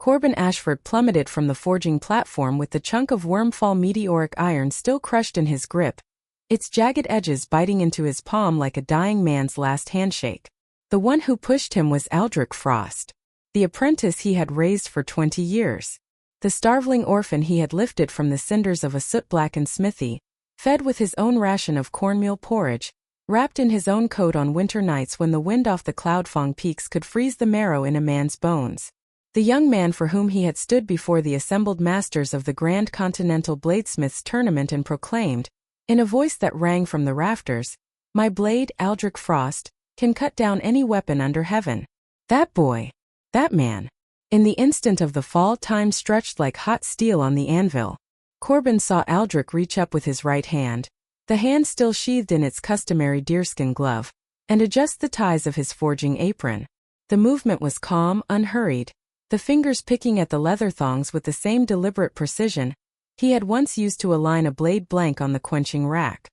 Corbin Ashford plummeted from the forging platform with the chunk of wormfall meteoric iron still crushed in his grip, its jagged edges biting into his palm like a dying man's last handshake. The one who pushed him was Aldrich Frost, the apprentice he had raised for 20 years. The starveling orphan he had lifted from the cinders of a soot-blackened smithy, fed with his own ration of cornmeal porridge, wrapped in his own coat on winter nights when the wind off the Cloudfong peaks could freeze the marrow in a man's bones. The young man for whom he had stood before the assembled masters of the Grand Continental Bladesmiths Tournament and proclaimed, in a voice that rang from the rafters, "My blade, Aldrich Frost, can cut down any weapon under heaven." That boy. That man. In the instant of the fall, time stretched like hot steel on the anvil. Corbin saw Aldrich reach up with his right hand, the hand still sheathed in its customary deerskin glove, and adjust the ties of his forging apron. The movement was calm, unhurried, the fingers picking at the leather thongs with the same deliberate precision he had once used to align a blade blank on the quenching rack.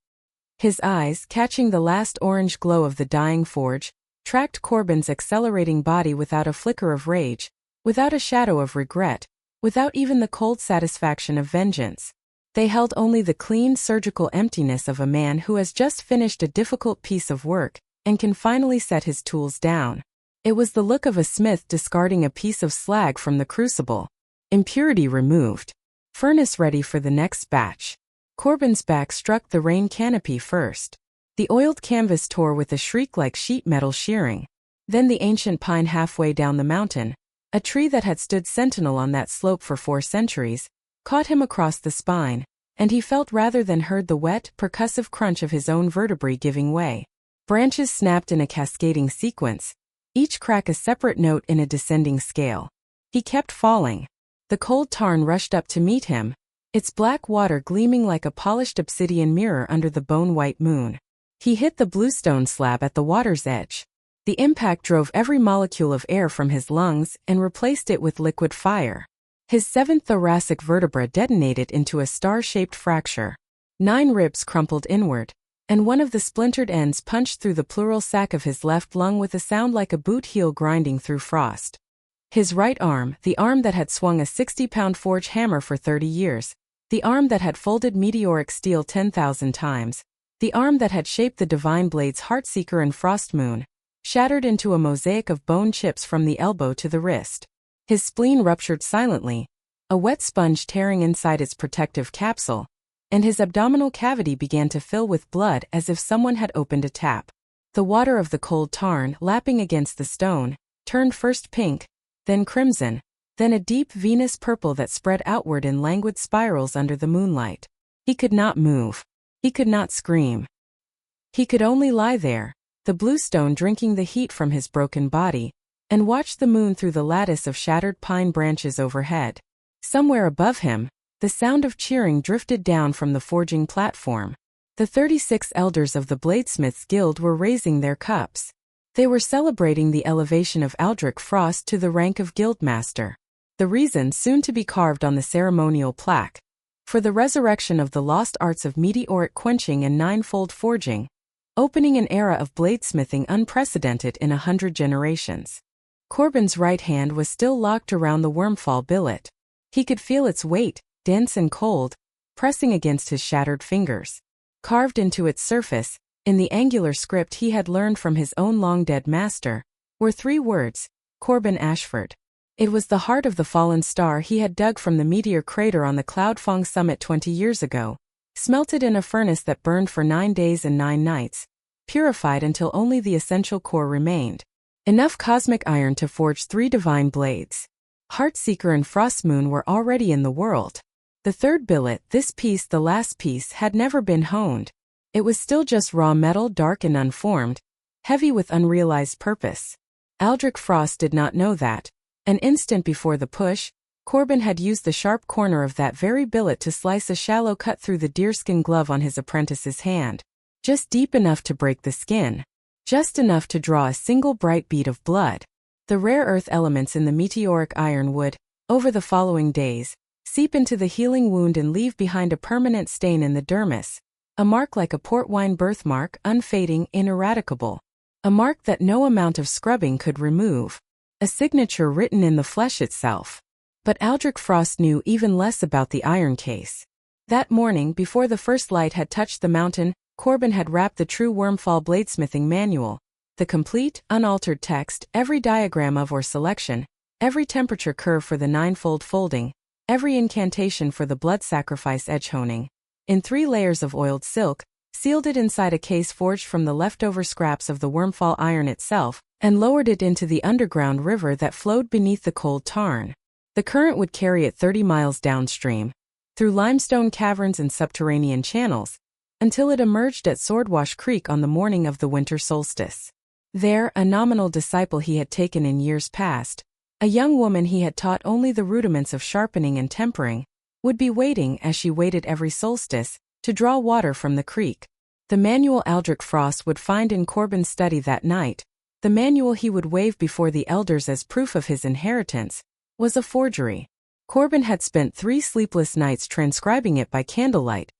His eyes, catching the last orange glow of the dying forge, tracked Corbin's accelerating body without a flicker of rage, without a shadow of regret, without even the cold satisfaction of vengeance. They held only the clean, surgical emptiness of a man who has just finished a difficult piece of work and can finally set his tools down. It was the look of a smith discarding a piece of slag from the crucible. Impurity removed. Furnace ready for the next batch. Corbin's back struck the rain canopy first. The oiled canvas tore with a shriek like sheet metal shearing. Then the ancient pine halfway down the mountain, a tree that had stood sentinel on that slope for 4 centuries, caught him across the spine, and he felt rather than heard the wet, percussive crunch of his own vertebrae giving way. Branches snapped in a cascading sequence, each crack a separate note in a descending scale. He kept falling. The cold tarn rushed up to meet him, its black water gleaming like a polished obsidian mirror under the bone-white moon. He hit the bluestone slab at the water's edge. The impact drove every molecule of air from his lungs and replaced it with liquid fire. His 7th thoracic vertebra detonated into a star-shaped fracture. 9 ribs crumpled inward, and one of the splintered ends punched through the pleural sac of his left lung with a sound like a boot heel grinding through frost. His right arm, the arm that had swung a 60-pound forge hammer for 30 years, the arm that had folded meteoric steel 10,000 times, the arm that had shaped the divine blades Heartseeker and Frostmoon, shattered into a mosaic of bone chips from the elbow to the wrist. His spleen ruptured silently, a wet sponge tearing inside its protective capsule, and his abdominal cavity began to fill with blood as if someone had opened a tap. The water of the cold tarn, lapping against the stone, turned first pink, then crimson, then a deep venous purple that spread outward in languid spirals under the moonlight. He could not move. He could not scream. He could only lie there, the bluestone drinking the heat from his broken body, and watch the moon through the lattice of shattered pine branches overhead. Somewhere above him, the sound of cheering drifted down from the forging platform. The 36 elders of the Bladesmiths Guild were raising their cups. They were celebrating the elevation of Aldrich Frost to the rank of Guildmaster. The reason soon to be carved on the ceremonial plaque. For the resurrection of the lost arts of meteoric quenching and ninefold forging, opening an era of bladesmithing unprecedented in 100 generations. Corbin's right hand was still locked around the wormfall billet. He could feel its weight, dense and cold, pressing against his shattered fingers. Carved into its surface, in the angular script he had learned from his own long-dead master, were 3 words, Corbin Ashford. It was the heart of the fallen star he had dug from the meteor crater on the Cloudfong summit 20 years ago, smelted in a furnace that burned for 9 days and 9 nights, purified until only the essential core remained. Enough cosmic iron to forge 3 divine blades. Heartseeker and Frostmoon were already in the world. The 3rd billet, this piece the last piece, had never been honed. It was still just raw metal, dark and unformed, heavy with unrealized purpose. Aldrich Frost did not know that. An instant before the push, Corbin had used the sharp corner of that very billet to slice a shallow cut through the deerskin glove on his apprentice's hand. Just deep enough to break the skin. Just enough to draw a single bright bead of blood. The rare earth elements in the meteoric iron would, over the following days, seep into the healing wound and leave behind a permanent stain in the dermis, a mark like a port wine birthmark, unfading, ineradicable. A mark that no amount of scrubbing could remove. A signature written in the flesh itself. But Aldrich Frost knew even less about the iron case. That morning, before the first light had touched the mountain, Corbin had wrapped the true Wormfall bladesmithing manual, the complete, unaltered text, every diagram of or selection, every temperature curve for the ninefold folding, every incantation for the blood sacrifice edge honing, in 3 layers of oiled silk, sealed it inside a case forged from the leftover scraps of the Wormfall iron itself, and lowered it into the underground river that flowed beneath the cold tarn. The current would carry it 30 miles downstream, through limestone caverns and subterranean channels, until it emerged at Swordwash Creek on the morning of the winter solstice. There, a nominal disciple he had taken in years past, a young woman he had taught only the rudiments of sharpening and tempering, would be waiting, as she waited every solstice, to draw water from the creek. The manual Aldrich Frost would find in Corbin's study that night, the manual he would wave before the elders as proof of his inheritance, was a forgery. Corbin had spent 3 sleepless nights transcribing it by candlelight,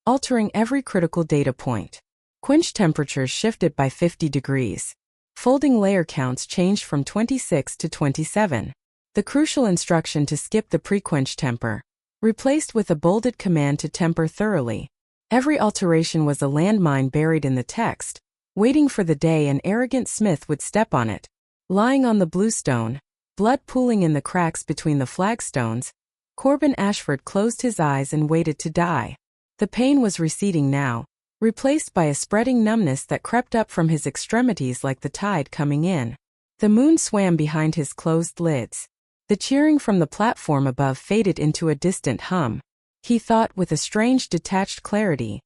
altering every critical data point. Quench temperatures shifted by 50 degrees. Folding layer counts changed from 26 to 27. The crucial instruction to skip the pre-quench temper, replaced with a bolded command to temper thoroughly. Every alteration was a landmine buried in the text, waiting for the day an arrogant smith would step on it. Lying on the bluestone, blood pooling in the cracks between the flagstones, Corbin Ashford closed his eyes and waited to die. The pain was receding now, replaced by a spreading numbness that crept up from his extremities like the tide coming in. The moon swam behind his closed lids. The cheering from the platform above faded into a distant hum. He thought with a strange detached clarity.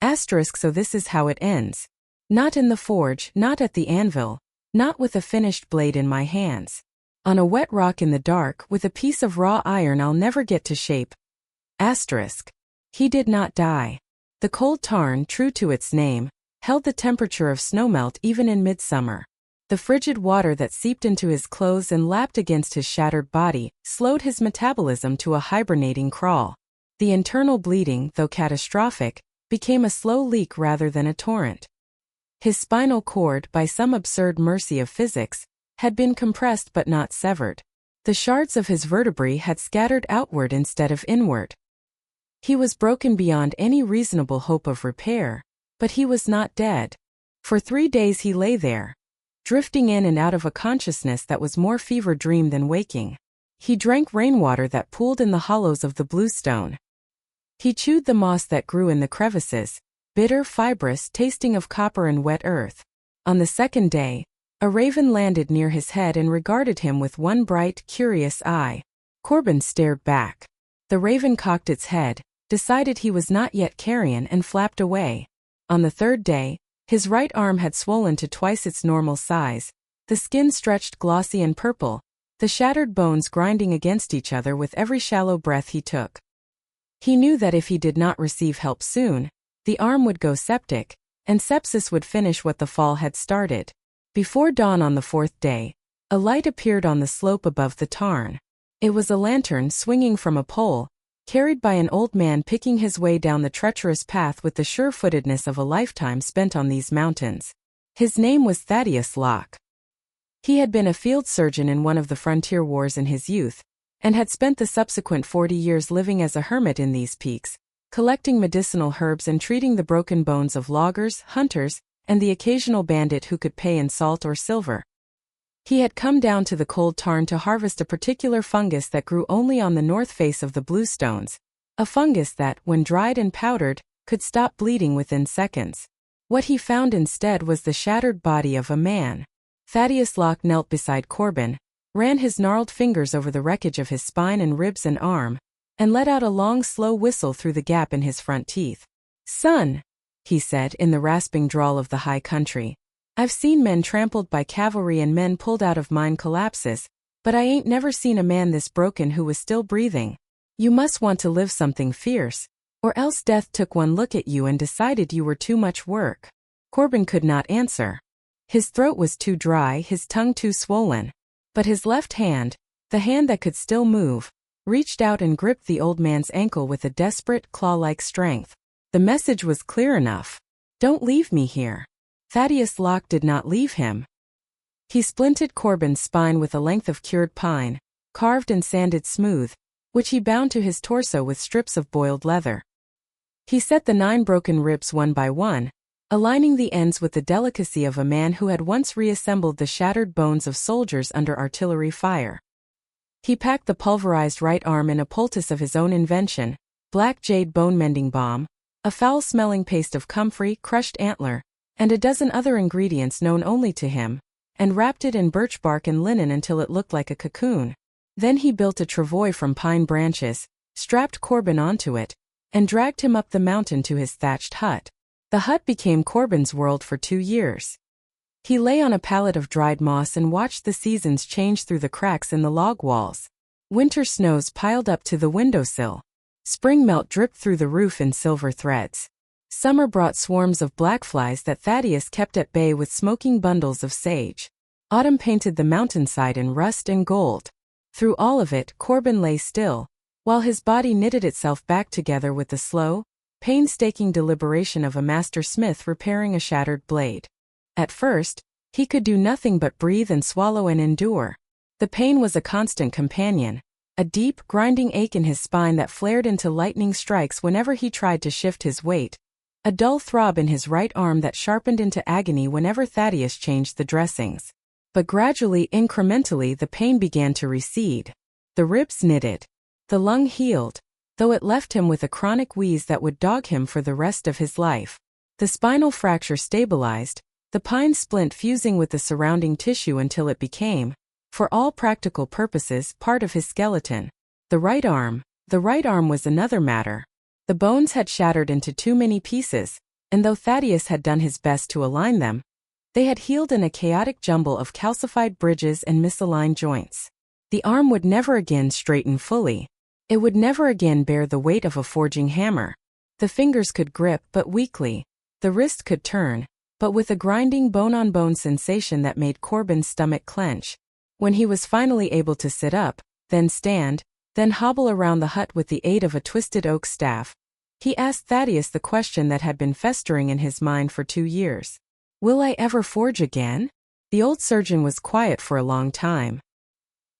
So this is how it ends. Not in the forge, not at the anvil, not with a finished blade in my hands. On a wet rock in the dark, with a piece of raw iron I'll never get to shape. He did not die. The cold tarn, true to its name, held the temperature of snowmelt even in midsummer. The frigid water that seeped into his clothes and lapped against his shattered body slowed his metabolism to a hibernating crawl. The internal bleeding, though catastrophic, became a slow leak rather than a torrent. His spinal cord, by some absurd mercy of physics, had been compressed but not severed. The shards of his vertebrae had scattered outward instead of inward. He was broken beyond any reasonable hope of repair, but he was not dead. For 3 days he lay there, drifting in and out of a consciousness that was more fever dream than waking. He drank rainwater that pooled in the hollows of the bluestone. He chewed the moss that grew in the crevices, bitter, fibrous, tasting of copper and wet earth. On the 2nd day, a raven landed near his head and regarded him with one bright, curious eye. Corbin stared back. The raven cocked its head, decided he was not yet carrion, and flapped away. On the 3rd day, his right arm had swollen to twice its normal size, the skin stretched glossy and purple, the shattered bones grinding against each other with every shallow breath he took. He knew that if he did not receive help soon, the arm would go septic, and sepsis would finish what the fall had started. Before dawn on the 4th day, a light appeared on the slope above the tarn. It was a lantern swinging from a pole, carried by an old man picking his way down the treacherous path with the sure-footedness of a lifetime spent on these mountains. His name was Thaddeus Locke. He had been a field surgeon in one of the frontier wars in his youth, and had spent the subsequent 40 years living as a hermit in these peaks, collecting medicinal herbs and treating the broken bones of loggers, hunters, and the occasional bandit who could pay in salt or silver. He had come down to the cold tarn to harvest a particular fungus that grew only on the north face of the bluestones, a fungus that, when dried and powdered, could stop bleeding within seconds. What he found instead was the shattered body of a man. Thaddeus Locke knelt beside Corbin, ran his gnarled fingers over the wreckage of his spine and ribs and arm, and let out a long, slow whistle through the gap in his front teeth. "Son," he said in the rasping drawl of the high country, "I've seen men trampled by cavalry and men pulled out of mine collapses, but I ain't never seen a man this broken who was still breathing. You must want to live something fierce, or else death took one look at you and decided you were too much work." Corbin could not answer. His throat was too dry, his tongue too swollen. But his left hand, the hand that could still move, reached out and gripped the old man's ankle with a desperate, claw-like strength. The message was clear enough. "Don't leave me here." Thaddeus Locke did not leave him. He splinted Corbin's spine with a length of cured pine, carved and sanded smooth, which he bound to his torso with strips of boiled leather. He set the 9 broken ribs one by one, aligning the ends with the delicacy of a man who had once reassembled the shattered bones of soldiers under artillery fire. He packed the pulverized right arm in a poultice of his own invention, black jade bone-mending balm, a foul-smelling paste of comfrey, crushed antler, and a dozen other ingredients known only to him, and wrapped it in birch bark and linen until it looked like a cocoon. Then he built a travois from pine branches, strapped Corbin onto it, and dragged him up the mountain to his thatched hut. The hut became Corbin's world for 2 years. He lay on a pallet of dried moss and watched the seasons change through the cracks in the log walls. Winter snows piled up to the windowsill. Spring melt dripped through the roof in silver threads. Summer brought swarms of black flies that Thaddeus kept at bay with smoking bundles of sage. Autumn painted the mountainside in rust and gold. Through all of it, Corbin lay still, while his body knitted itself back together with the slow, painstaking deliberation of a master smith repairing a shattered blade. At first, he could do nothing but breathe and swallow and endure. The pain was a constant companion, a deep, grinding ache in his spine that flared into lightning strikes whenever he tried to shift his weight, a dull throb in his right arm that sharpened into agony whenever Thaddeus changed the dressings. But gradually, incrementally, the pain began to recede. The ribs knitted. The lung healed, though it left him with a chronic wheeze that would dog him for the rest of his life. The spinal fracture stabilized, the pine splint fusing with the surrounding tissue until it became, for all practical purposes, part of his skeleton. The right arm was another matter. The bones had shattered into too many pieces, and though Thaddeus had done his best to align them, they had healed in a chaotic jumble of calcified bridges and misaligned joints. The arm would never again straighten fully. It would never again bear the weight of a forging hammer. The fingers could grip but weakly. The wrist could turn, but with a grinding bone-on-bone sensation that made Corbin's stomach clench. When he was finally able to sit up, then stand, then hobble around the hut with the aid of a twisted oak staff, he asked Thaddeus the question that had been festering in his mind for 2 years. "Will I ever forge again?" The old surgeon was quiet for a long time.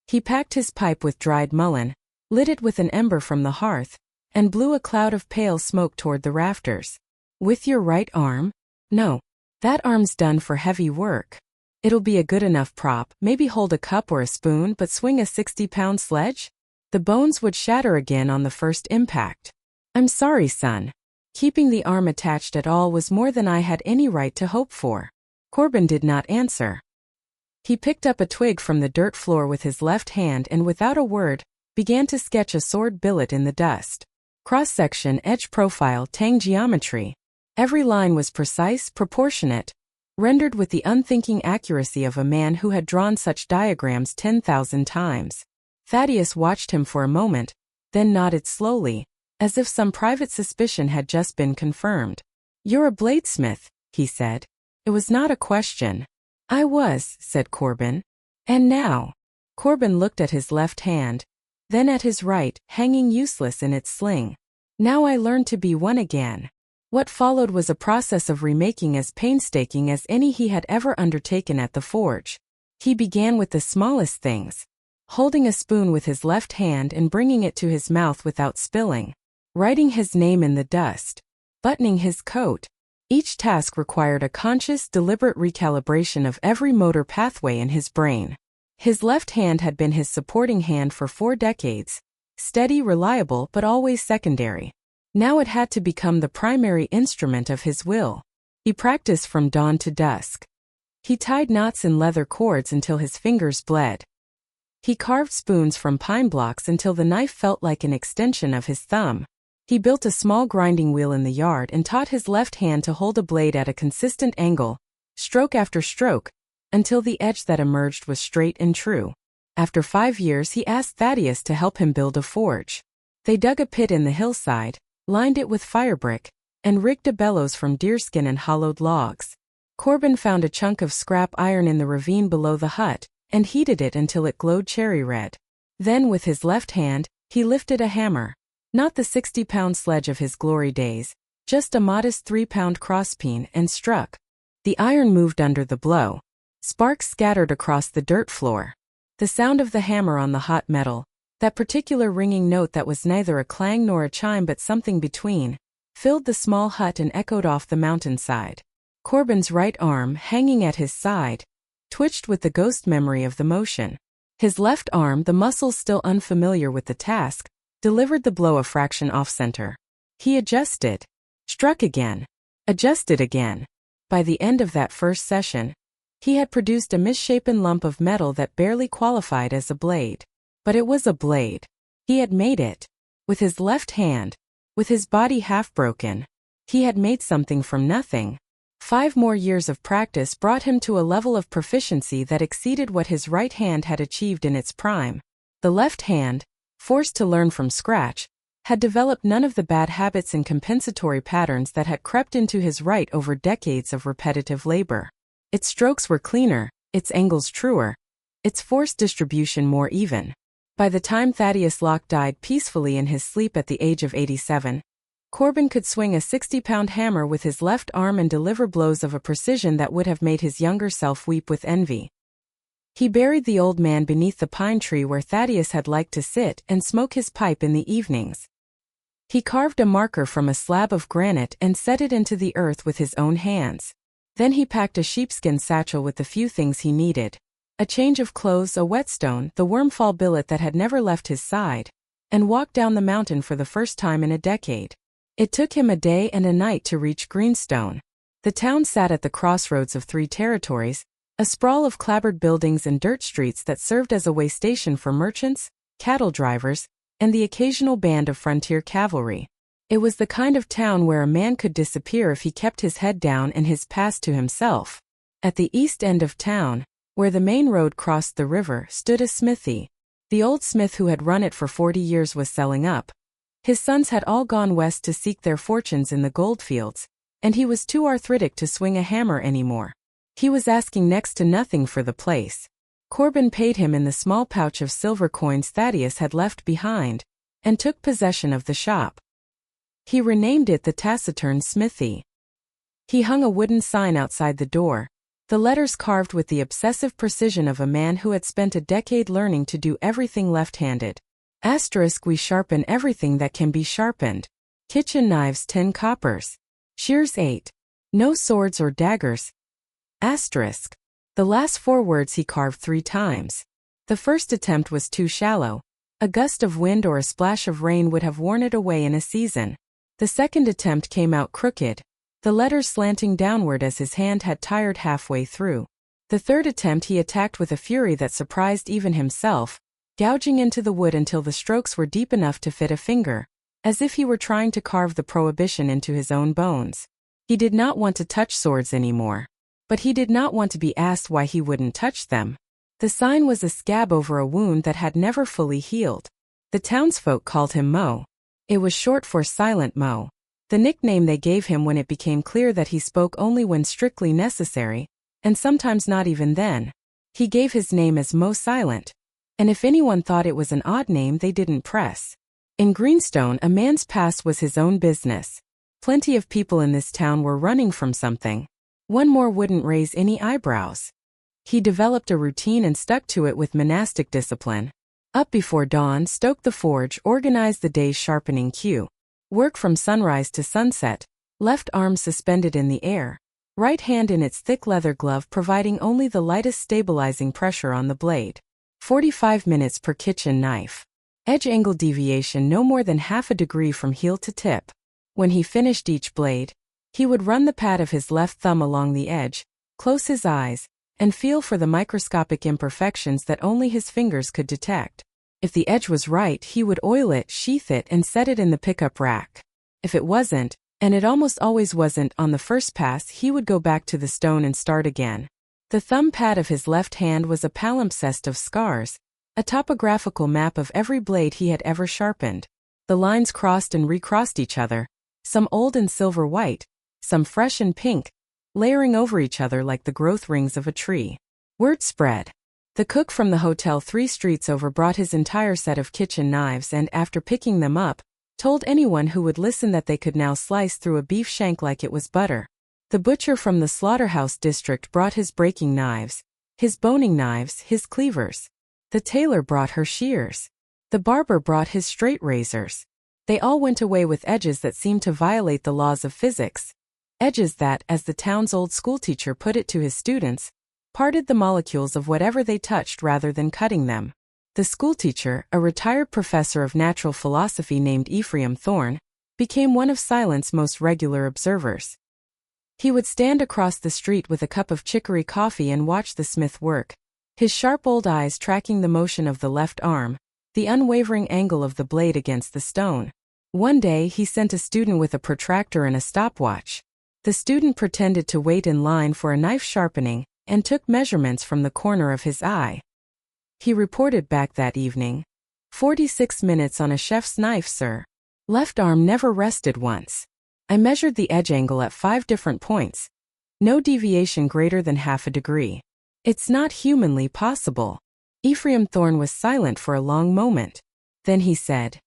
He packed his pipe with dried mullein, lit it with an ember from the hearth, and blew a cloud of pale smoke toward the rafters. "With your right arm? No. That arm's done for heavy work. It'll be a good enough prop, maybe hold a cup or a spoon, but swing a 60-pound sledge? The bones would shatter again on the first impact. I'm sorry, son. Keeping the arm attached at all was more than I had any right to hope for." Corbin did not answer. He picked up a twig from the dirt floor with his left hand and without a word, began to sketch a sword billet in the dust. Cross-section, edge profile, tang geometry. Every line was precise, proportionate, rendered with the unthinking accuracy of a man who had drawn such diagrams 10,000 times. Thaddeus watched him for a moment, then nodded slowly, as if some private suspicion had just been confirmed. "You're a bladesmith," he said. It was not a question. "I was," said Corbin. "And now?" Corbin looked at his left hand, then at his right, hanging useless in its sling. "Now I learned to be one again." What followed was a process of remaking as painstaking as any he had ever undertaken at the forge. He began with the smallest things, holding a spoon with his left hand and bringing it to his mouth without spilling, writing his name in the dust, buttoning his coat. Each task required a conscious, deliberate recalibration of every motor pathway in his brain. His left hand had been his supporting hand for 4 decades, steady, reliable, but always secondary. Now it had to become the primary instrument of his will. He practiced from dawn to dusk. He tied knots in leather cords until his fingers bled. He carved spoons from pine blocks until the knife felt like an extension of his thumb. He built a small grinding wheel in the yard and taught his left hand to hold a blade at a consistent angle, stroke after stroke, until the edge that emerged was straight and true. After 5 years, he asked Thaddeus to help him build a forge. They dug a pit in the hillside, lined it with firebrick, and rigged a bellows from deerskin and hollowed logs. Corbin found a chunk of scrap iron in the ravine below the hut, and heated it until it glowed cherry red. Then with his left hand, he lifted a hammer. Not the 60-pound sledge of his glory days, just a modest 3-pound crosspeen, and struck. The iron moved under the blow. Sparks scattered across the dirt floor. The sound of the hammer on the hot metal, that particular ringing note that was neither a clang nor a chime but something between, filled the small hut and echoed off the mountainside. Corbin's right arm, hanging at his side, twitched with the ghost memory of the motion. His left arm, the muscles still unfamiliar with the task, delivered the blow a fraction off-center. He adjusted, struck again, adjusted again. By the end of that first session, he had produced a misshapen lump of metal that barely qualified as a blade. But it was a blade. He had made it. With his left hand, with his body half broken, he had made something from nothing. 5 more years of practice brought him to a level of proficiency that exceeded what his right hand had achieved in its prime. The left hand, forced to learn from scratch, had developed none of the bad habits and compensatory patterns that had crept into his right over decades of repetitive labor. Its strokes were cleaner, its angles truer, its force distribution more even. By the time Thaddeus Locke died peacefully in his sleep at the age of 87, Corbin could swing a 60-pound hammer with his left arm and deliver blows of a precision that would have made his younger self weep with envy. He buried the old man beneath the pine tree where Thaddeus had liked to sit and smoke his pipe in the evenings. He carved a marker from a slab of granite and set it into the earth with his own hands. Then he packed a sheepskin satchel with the few things he needed: a change of clothes, a whetstone, the wormfall billet that had never left his side, and walked down the mountain for the first time in a decade. It took him a day and a night to reach Greenstone. The town sat at the crossroads of 3 territories, a sprawl of clapboard buildings and dirt streets that served as a way station for merchants, cattle drivers, and the occasional band of frontier cavalry. It was the kind of town where a man could disappear if he kept his head down and his past to himself. At the east end of town, where the main road crossed the river, stood a smithy. The old smith who had run it for 40 years was selling up. His sons had all gone west to seek their fortunes in the goldfields, and he was too arthritic to swing a hammer anymore. He was asking next to nothing for the place. Corbin paid him in the small pouch of silver coins Thaddeus had left behind, and took possession of the shop. He renamed it the Taciturn Smithy. He hung a wooden sign outside the door, the letters carved with the obsessive precision of a man who had spent a decade learning to do everything left-handed. *, we sharpen everything that can be sharpened. Kitchen knives 10 coppers. Shears 8. No swords or daggers. *. The last 4 words he carved 3 times. The first attempt was too shallow. A gust of wind or a splash of rain would have worn it away in a season. The second attempt came out crooked, the letters slanting downward as his hand had tired halfway through. The third attempt he attacked with a fury that surprised even himself, gouging into the wood until the strokes were deep enough to fit a finger, as if he were trying to carve the prohibition into his own bones. He did not want to touch swords anymore, but he did not want to be asked why he wouldn't touch them. The sign was a scab over a wound that had never fully healed. The townsfolk called him Mo. It was short for Silent Mo, the nickname they gave him when it became clear that he spoke only when strictly necessary, and sometimes not even then. He gave his name as Mo Silent, and if anyone thought it was an odd name they didn't press. In Greenstone, a man's past was his own business. Plenty of people in this town were running from something. One more wouldn't raise any eyebrows. He developed a routine and stuck to it with monastic discipline. Up before dawn, stoke the forge, organize the day's sharpening cue. Work from sunrise to sunset, left arm suspended in the air, right hand in its thick leather glove providing only the lightest stabilizing pressure on the blade. 45 minutes per kitchen knife. Edge angle deviation no more than half a degree from heel to tip. When he finished each blade, he would run the pad of his left thumb along the edge, close his eyes, and feel for the microscopic imperfections that only his fingers could detect. If the edge was right, he would oil it, sheath it, and set it in the pickup rack. If it wasn't, and it almost always wasn't on the first pass, he would go back to the stone and start again. The thumb pad of his left hand was a palimpsest of scars, a topographical map of every blade he had ever sharpened. The lines crossed and recrossed each other, some old and silver white, some fresh and pink, layering over each other like the growth rings of a tree. Word spread. The cook from the hotel 3 streets over brought his entire set of kitchen knives and, after picking them up, told anyone who would listen that they could now slice through a beef shank like it was butter. The butcher from the slaughterhouse district brought his breaking knives, his boning knives, his cleavers. The tailor brought her shears. The barber brought his straight razors. They all went away with edges that seemed to violate the laws of physics. Edges that, as the town's old schoolteacher put it to his students, parted the molecules of whatever they touched rather than cutting them. The schoolteacher, a retired professor of natural philosophy named Ephraim Thorne, became one of Silent's most regular observers. He would stand across the street with a cup of chicory coffee and watch the smith work, his sharp old eyes tracking the motion of the left arm, the unwavering angle of the blade against the stone. One day he sent a student with a protractor and a stopwatch. The student pretended to wait in line for a knife sharpening and took measurements from the corner of his eye. He reported back that evening, 46 minutes on a chef's knife, sir. Left arm never rested once. I measured the edge angle at 5 different points. No deviation greater than half a degree. It's not humanly possible. Ephraim Thorne was silent for a long moment. Then he said,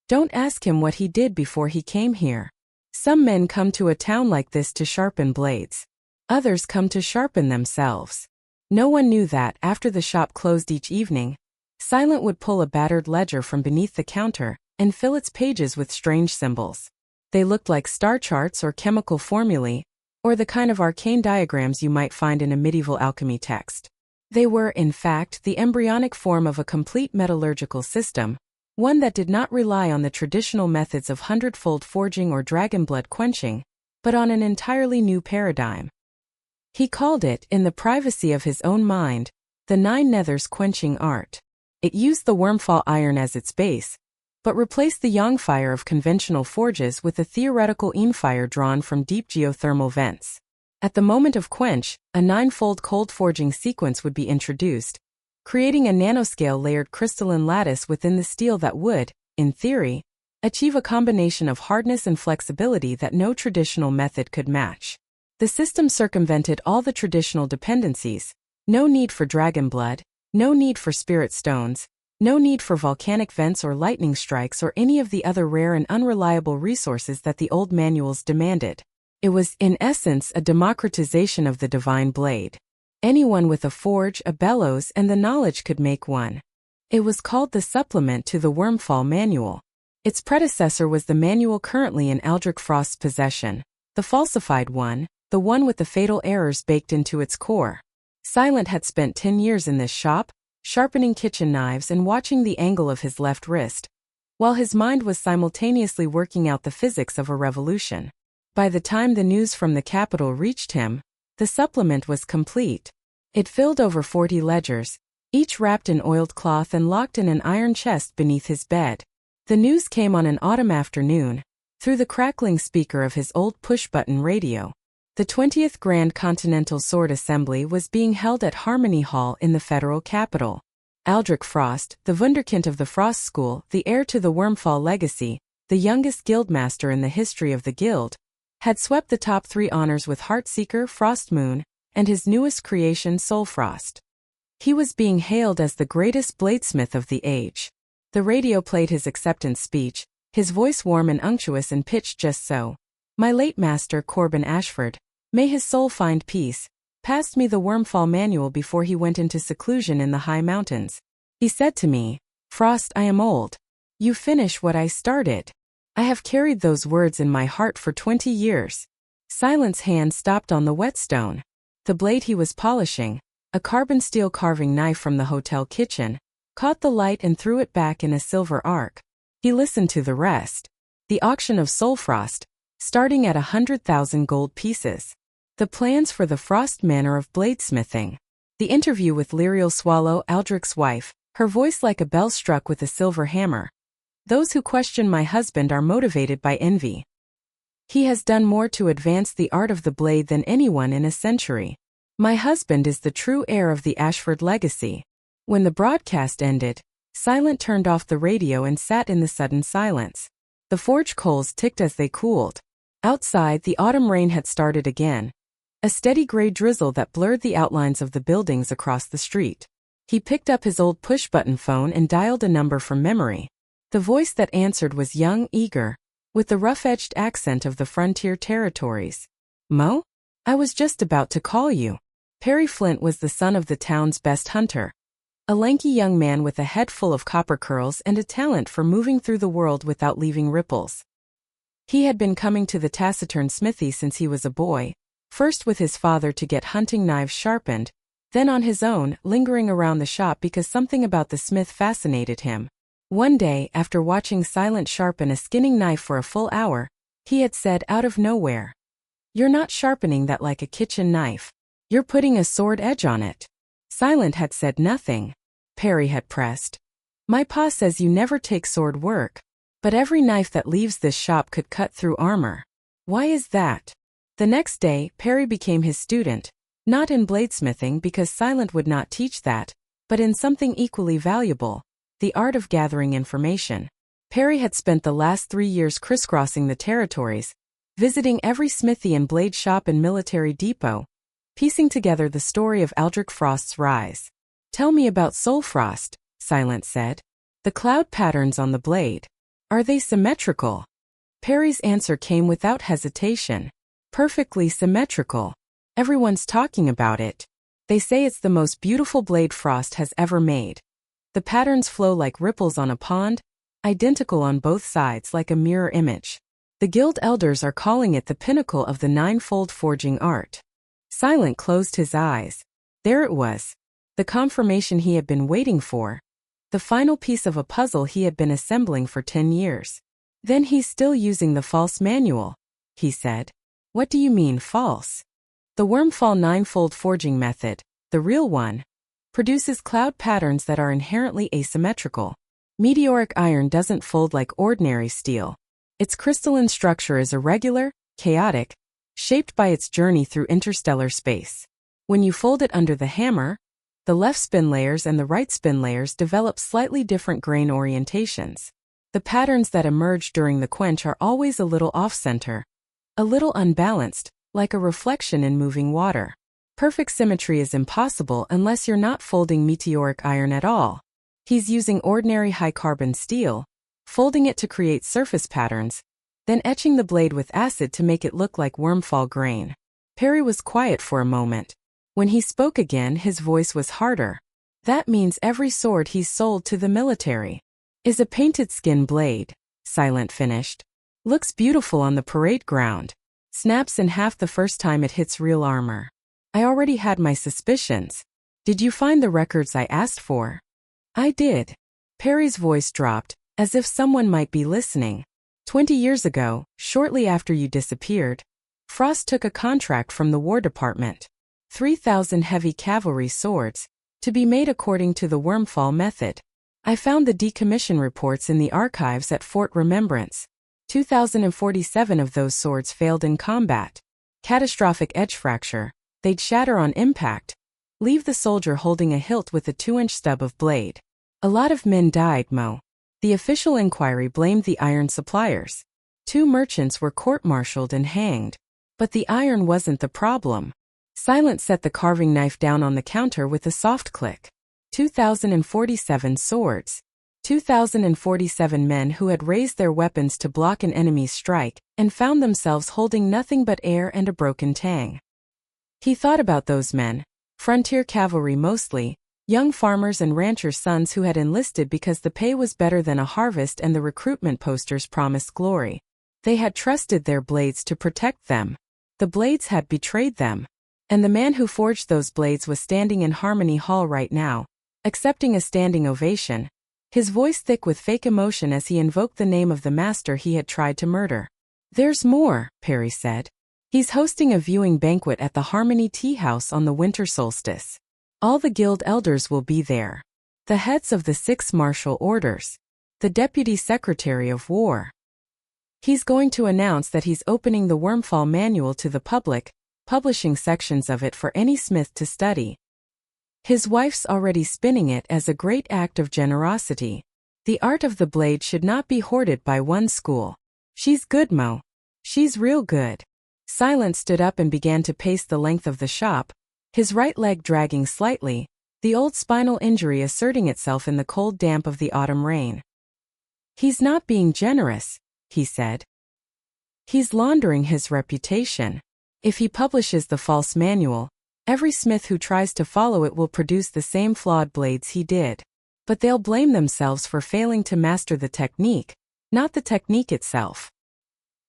"Don't ask him what he did before he came here. Some men come to a town like this to sharpen blades. Others come to sharpen themselves." No one knew that, after the shop closed each evening, Silent would pull a battered ledger from beneath the counter and fill its pages with strange symbols. They looked like star charts or chemical formulae, or the kind of arcane diagrams you might find in a medieval alchemy text. They were, in fact, the embryonic form of a complete metallurgical system, one that did not rely on the traditional methods of hundredfold forging or dragon blood quenching, but on an entirely new paradigm. He called it, in the privacy of his own mind, the Nine Nethers quenching art. It used the wormfall iron as its base, but replaced the yang fire of conventional forges with a theoretical yin fire drawn from deep geothermal vents. At the moment of quench, a 9-fold cold forging sequence would be introduced, creating a nanoscale layered crystalline lattice within the steel that would, in theory, achieve a combination of hardness and flexibility that no traditional method could match. The system circumvented all the traditional dependencies: no need for dragon blood, no need for spirit stones, no need for volcanic vents or lightning strikes or any of the other rare and unreliable resources that the old manuals demanded. It was, in essence, a democratization of the divine blade. Anyone with a forge, a bellows, and the knowledge could make one. It was called the supplement to the Wormfall Manual. Its predecessor was the manual currently in Aldrich Frost's possession, the falsified one, the one with the fatal errors baked into its core. Silent had spent 10 years in this shop, sharpening kitchen knives and watching the angle of his left wrist, while his mind was simultaneously working out the physics of a revolution. By the time the news from the capital reached him, the supplement was complete. It filled over 40 ledgers, each wrapped in oiled cloth and locked in an iron chest beneath his bed. The news came on an autumn afternoon, through the crackling speaker of his old push-button radio. The 20th Grand Continental Sword Assembly was being held at Harmony Hall in the federal capital. Aldrich Frost, the wunderkind of the Frost School, the heir to the Wormfall legacy, the youngest guildmaster in the history of the guild, had swept the top 3 honors with Heartseeker, Frostmoon, and his newest creation, Soulfrost. He was being hailed as the greatest bladesmith of the age. The radio played his acceptance speech, his voice warm and unctuous and pitched just so. "My late master, Corbin Ashford, may his soul find peace, passed me the Wormfall Manual before he went into seclusion in the high mountains. He said to me, 'Frost, I am old. You finish what I started.' I have carried those words in my heart for 20 years. Silent's hand stopped on the whetstone. The blade he was polishing, a carbon steel carving knife from the hotel kitchen, caught the light and threw it back in a silver arc. He listened to the rest. The auction of Soulfrost, starting at 100,000 gold pieces. The plans for the Frost manner of bladesmithing. The interview with Lyriel Swallow, Aldrich's wife, her voice like a bell struck with a silver hammer. Those who question my husband are motivated by envy. He has done more to advance the art of the blade than anyone in a century. My husband is the true heir of the Ashford legacy." When the broadcast ended, Silent turned off the radio and sat in the sudden silence. The forge coals ticked as they cooled. Outside, the autumn rain had started again, a steady gray drizzle that blurred the outlines of the buildings across the street. He picked up his old push-button phone and dialed a number from memory. The voice that answered was young, eager, with the rough-edged accent of the frontier territories. "Mo? I was just about to call you." Perry Flint was the son of the town's best hunter. A lanky young man with a head full of copper curls and a talent for moving through the world without leaving ripples. He had been coming to the taciturn smithy since he was a boy, first with his father to get hunting knives sharpened, then on his own, lingering around the shop because something about the smith fascinated him. One day, after watching Silent sharpen a skinning knife for a full hour, he had said out of nowhere, "You're not sharpening that like a kitchen knife. You're putting a sword edge on it." Silent had said nothing. Perry had pressed. "My pa says you never take sword work, but every knife that leaves this shop could cut through armor. Why is that?" The next day, Perry became his student, not in bladesmithing because Silent would not teach that, but in something equally valuable, the art of gathering information. Perry had spent the last 3 years crisscrossing the territories, visiting every smithy and blade shop and military depot, piecing together the story of Aldrich Frost's rise. "Tell me about Soul Frost," Silent said. "The cloud patterns on the blade. Are they symmetrical?" Perry's answer came without hesitation. "Perfectly symmetrical. Everyone's talking about it. They say it's the most beautiful blade Frost has ever made. The patterns flow like ripples on a pond, identical on both sides like a mirror image. The guild elders are calling it the pinnacle of the ninefold forging art." Silent closed his eyes. There it was. The confirmation he had been waiting for. The final piece of a puzzle he had been assembling for 10 years. "Then he's still using the false manual," he said. "What do you mean, false?" "The Wormfall ninefold forging method, the real one, produces cloud patterns that are inherently asymmetrical. Meteoric iron doesn't fold like ordinary steel. Its crystalline structure is irregular, chaotic, shaped by its journey through interstellar space. When you fold it under the hammer, the left spin layers and the right spin layers develop slightly different grain orientations. The patterns that emerge during the quench are always a little off-center, a little unbalanced, like a reflection in moving water. Perfect symmetry is impossible unless you're not folding meteoric iron at all. He's using ordinary high-carbon steel, folding it to create surface patterns, then etching the blade with acid to make it look like wormfall grain." Perry was quiet for a moment. When he spoke again, his voice was harder. "That means every sword he's sold to the military is a painted skin blade," Silent finished. "Looks beautiful on the parade ground. Snaps in half the first time it hits real armor. I already had my suspicions. Did you find the records I asked for?" "I did." Perry's voice dropped, as if someone might be listening. 20 years ago, shortly after you disappeared, Frost took a contract from the War Department. 3,000 heavy cavalry swords, to be made according to the Wormfall method. I found the decommission reports in the archives at Fort Remembrance. 2,047 of those swords failed in combat. Catastrophic edge fracture, they'd shatter on impact, leave the soldier holding a hilt with a 2-inch stub of blade. A lot of men died, Mo. The official inquiry blamed the iron suppliers. 2 merchants were court-martialed and hanged. But the iron wasn't the problem. Silent set the carving knife down on the counter with a soft click. 2,047 swords. 2,047 men who had raised their weapons to block an enemy's strike, and found themselves holding nothing but air and a broken tang. He thought about those men, frontier cavalry mostly, young farmers and ranchers' sons who had enlisted because the pay was better than a harvest and the recruitment posters promised glory. They had trusted their blades to protect them. The blades had betrayed them. And the man who forged those blades was standing in Harmony Hall right now, accepting a standing ovation, his voice thick with fake emotion as he invoked the name of the master he had tried to murder. "There's more," Perry said. "He's hosting a viewing banquet at the Harmony Tea House on the winter solstice. All the guild elders will be there. The heads of the 6 martial orders. The deputy secretary of war. He's going to announce that he's opening the Wormfall manual to the public, publishing sections of it for any smith to study. His wife's already spinning it as a great act of generosity. The art of the blade should not be hoarded by one school. She's good, Mo. She's real good." Silent stood up and began to pace the length of the shop, his right leg dragging slightly, the old spinal injury asserting itself in the cold damp of the autumn rain. "He's not being generous," he said. "He's laundering his reputation. If he publishes the false manual, Every smith who tries to follow it will produce the same flawed blades he did. But they'll blame themselves for failing to master the technique, not the technique itself.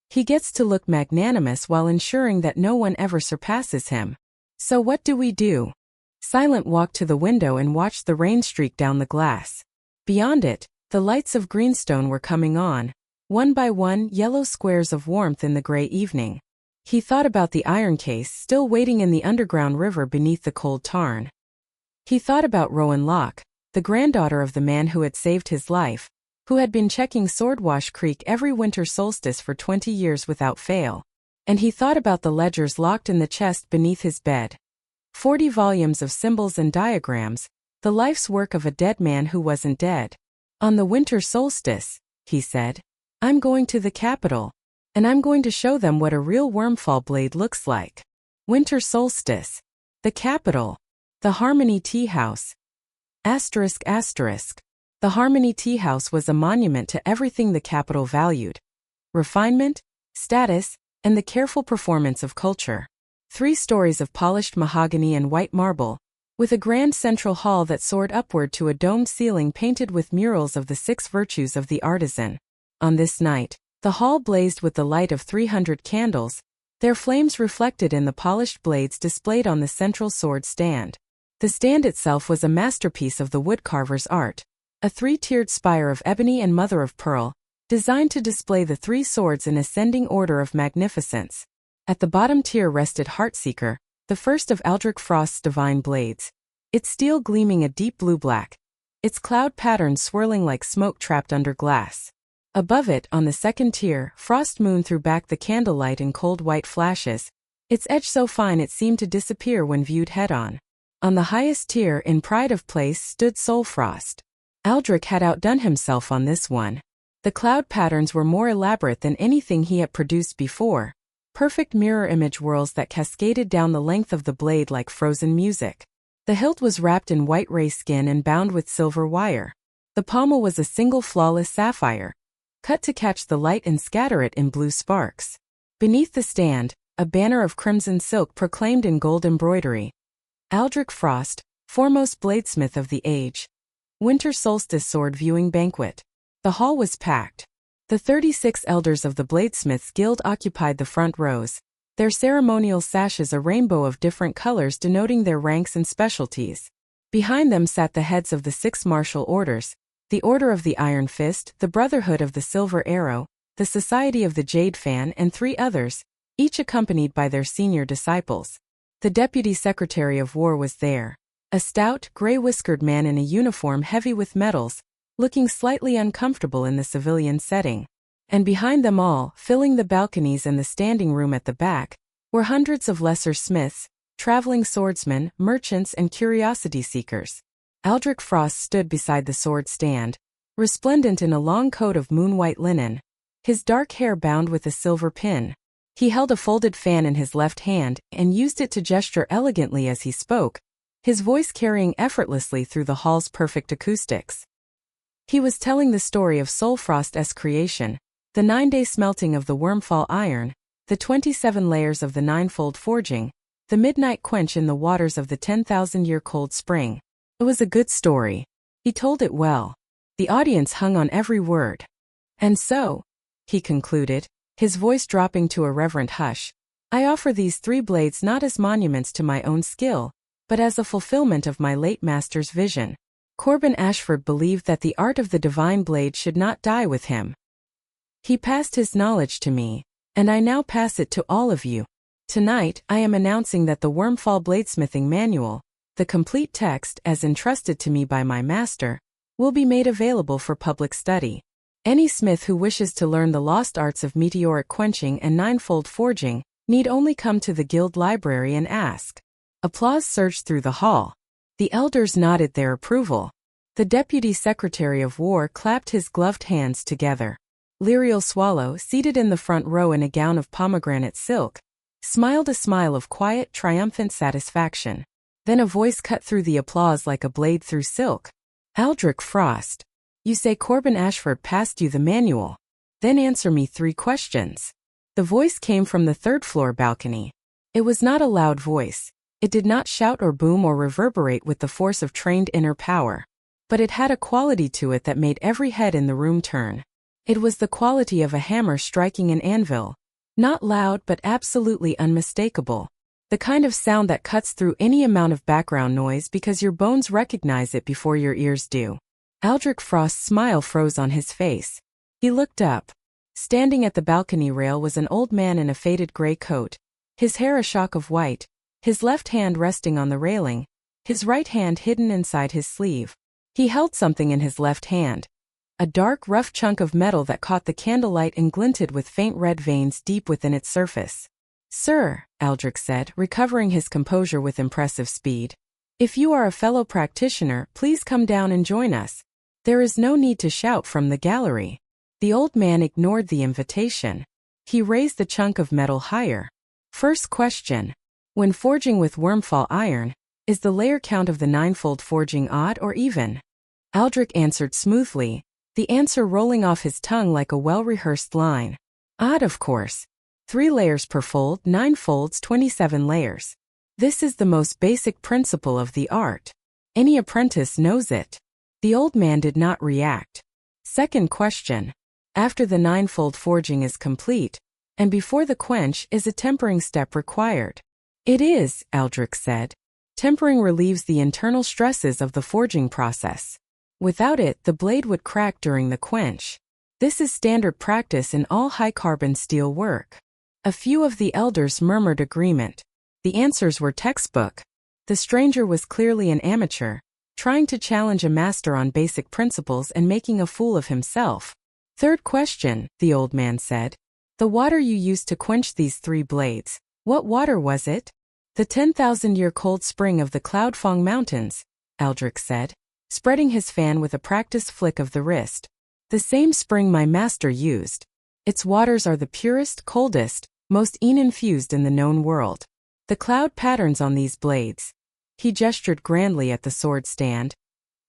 He gets to look magnanimous while ensuring that no one ever surpasses him. So what do we do? Silent walked to the window and watched the rain streak down the glass. Beyond it, the lights of greenstone were coming on, one by one yellow squares of warmth in the gray evening. He thought about the iron case still waiting in the underground river beneath the cold tarn. He thought about Rowan Locke, the granddaughter of the man who had saved his life, who had been checking Swordwash Creek every winter solstice for 20 years without fail. And he thought about the ledgers locked in the chest beneath his bed. 40 volumes of symbols and diagrams, the life's work of a dead man who wasn't dead. On the winter solstice, he said, I'm going to the capital, and I'm going to show them what a real wormfall blade looks like. Winter solstice. The capital. The Harmony Tea House. ***. The Harmony Tea House was a monument to everything the capital valued. Refinement, status, and the careful performance of culture. 3 stories of polished mahogany and white marble, with a grand central hall that soared upward to a domed ceiling painted with murals of the 6 virtues of the artisan. On this night, the hall blazed with the light of 300 candles, their flames reflected in the polished blades displayed on the central sword stand. The stand itself was a masterpiece of the woodcarver's art, a 3-tiered spire of ebony and mother of pearl, designed to display the 3 swords in ascending order of magnificence. At the bottom tier rested Heartseeker, the first of Aldrich Frost's divine blades, its steel gleaming a deep blue-black, its cloud patterns swirling like smoke trapped under glass. Above it, on the second tier, Frost Moon threw back the candlelight in cold white flashes, its edge so fine it seemed to disappear when viewed head-on. On the highest tier, in pride of place, stood Soul Frost. Aldrich had outdone himself on this one. The cloud patterns were more elaborate than anything he had produced before, perfect mirror image whorls that cascaded down the length of the blade like frozen music. The hilt was wrapped in white ray skin and bound with silver wire. The pommel was a single flawless sapphire, cut to catch the light and scatter it in blue sparks. Beneath the stand, a banner of crimson silk proclaimed in gold embroidery, Aldrich Frost, foremost bladesmith of the age. Winter Solstice Sword Viewing Banquet. The hall was packed. The 36 elders of the Bladesmiths Guild occupied the front rows, their ceremonial sashes a rainbow of different colors denoting their ranks and specialties. Behind them sat the heads of the 6 martial orders, the Order of the Iron Fist, the Brotherhood of the Silver Arrow, the Society of the Jade Fan, and 3 others, each accompanied by their senior disciples. The Deputy Secretary of War was there, a stout, gray-whiskered man in a uniform heavy with medals, looking slightly uncomfortable in the civilian setting. And behind them all, filling the balconies and the standing room at the back, were hundreds of lesser smiths, traveling swordsmen, merchants, and curiosity seekers. Aldrich Frost stood beside the sword stand, resplendent in a long coat of moon-white linen, his dark hair bound with a silver pin. He held a folded fan in his left hand and used it to gesture elegantly as he spoke, his voice carrying effortlessly through the hall's perfect acoustics. He was telling the story of Soulfrost's creation, the 9-day smelting of the wormfall iron, the 27 layers of the 9-fold forging, the midnight quench in the waters of the 10,000-year cold spring. It was a good story. He told it well. The audience hung on every word. And so, he concluded, his voice dropping to a reverent hush, I offer these 3 blades not as monuments to my own skill, but as a fulfillment of my late master's vision. Corbin Ashford believed that the art of the divine blade should not die with him. He passed his knowledge to me, and I now pass it to all of you. Tonight, I am announcing that the Wormfall Bladesmithing Manual, the complete text as entrusted to me by my master, will be made available for public study. Any smith who wishes to learn the lost arts of meteoric quenching and 9-fold forging need only come to the guild library and ask. Applause surged through the hall. The elders nodded their approval. The Deputy Secretary of War clapped his gloved hands together. Lyrial Swallow, seated in the front row in a gown of pomegranate silk, smiled a smile of quiet, triumphant satisfaction. Then a voice cut through the applause like a blade through silk. Aldrich Frost, you say Corbin Ashford passed you the manual. Then answer me 3 questions. The voice came from the 3rd-floor balcony. It was not a loud voice. It did not shout or boom or reverberate with the force of trained inner power. But it had a quality to it that made every head in the room turn. It was the quality of a hammer striking an anvil. Not loud but absolutely unmistakable. The kind of sound that cuts through any amount of background noise because your bones recognize it before your ears do. Aldrich Frost's smile froze on his face. He looked up. Standing at the balcony rail was an old man in a faded gray coat, his hair a shock of white, his left hand resting on the railing, his right hand hidden inside his sleeve. He held something in his left hand. A dark, rough chunk of metal that caught the candlelight and glinted with faint red veins deep within its surface. "Sir," Aldrich said, recovering his composure with impressive speed. "If you are a fellow practitioner, please come down and join us. There is no need to shout from the gallery." The old man ignored the invitation. He raised the chunk of metal higher. "First question. When forging with wormfall iron, is the layer count of the ninefold forging odd or even?" Aldrich answered smoothly, the answer rolling off his tongue like a well-rehearsed line. "Odd, of course. 3 layers per fold, 9 folds, 27 layers. This is the most basic principle of the art. Any apprentice knows it." The old man did not react. "Second question. After the ninefold forging is complete, and before the quench, is a tempering step required?" "It is," Aldrich said. "Tempering relieves the internal stresses of the forging process. Without it, the blade would crack during the quench. This is standard practice in all high-carbon steel work." A few of the elders murmured agreement. The answers were textbook. The stranger was clearly an amateur, trying to challenge a master on basic principles and making a fool of himself. "Third question," the old man said. "The water you used to quench these 3 blades, what water was it?" "The 10,000-year cold spring of the Cloudfong Mountains," Aldrich said, spreading his fan with a practiced flick of the wrist. "The same spring my master used. Its waters are the purest, coldest, most infused in the known world. The cloud patterns on these blades," he gestured grandly at the sword stand,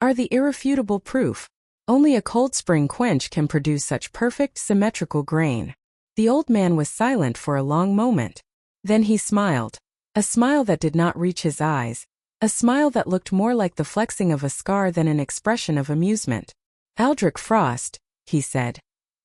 "are the irrefutable proof. Only a cold spring quench can produce such perfect, symmetrical grain." The old man was silent for a long moment. Then he smiled. A smile that did not reach his eyes. A smile that looked more like the flexing of a scar than an expression of amusement. "Aldrich Frost," he said,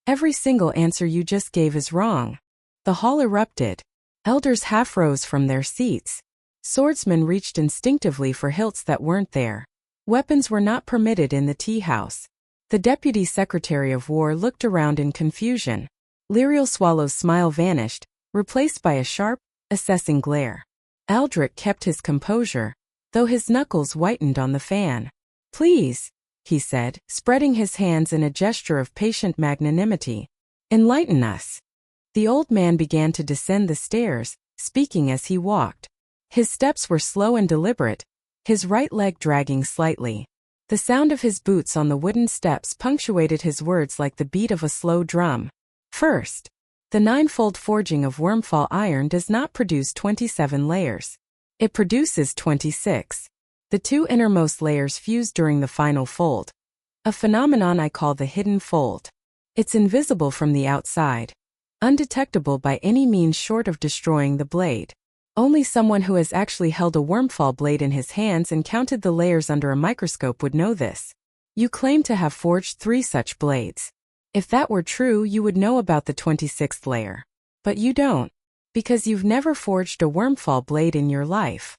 "every single answer you just gave is wrong." The hall erupted. Elders half rose from their seats. Swordsmen reached instinctively for hilts that weren't there. Weapons were not permitted in the tea house. The Deputy Secretary of War looked around in confusion. Lyriel Swallow's smile vanished, replaced by a sharp, assessing glare. Aldrich kept his composure, though his knuckles whitened on the fan. "Please," he said, spreading his hands in a gesture of patient magnanimity, "enlighten us." The old man began to descend the stairs, speaking as he walked. His steps were slow and deliberate, his right leg dragging slightly. The sound of his boots on the wooden steps punctuated his words like the beat of a slow drum. "First, the ninefold forging of wormfall iron does not produce 27 layers. It produces 26. The 2 innermost layers fuse during the final fold. A phenomenon I call the hidden fold. It's invisible from the outside, undetectable by any means short of destroying the blade. Only someone who has actually held a wormfall blade in his hands and counted the layers under a microscope would know this. You claim to have forged 3 such blades. If that were true, you would know about the 26th layer. But you don't, because you've never forged a wormfall blade in your life."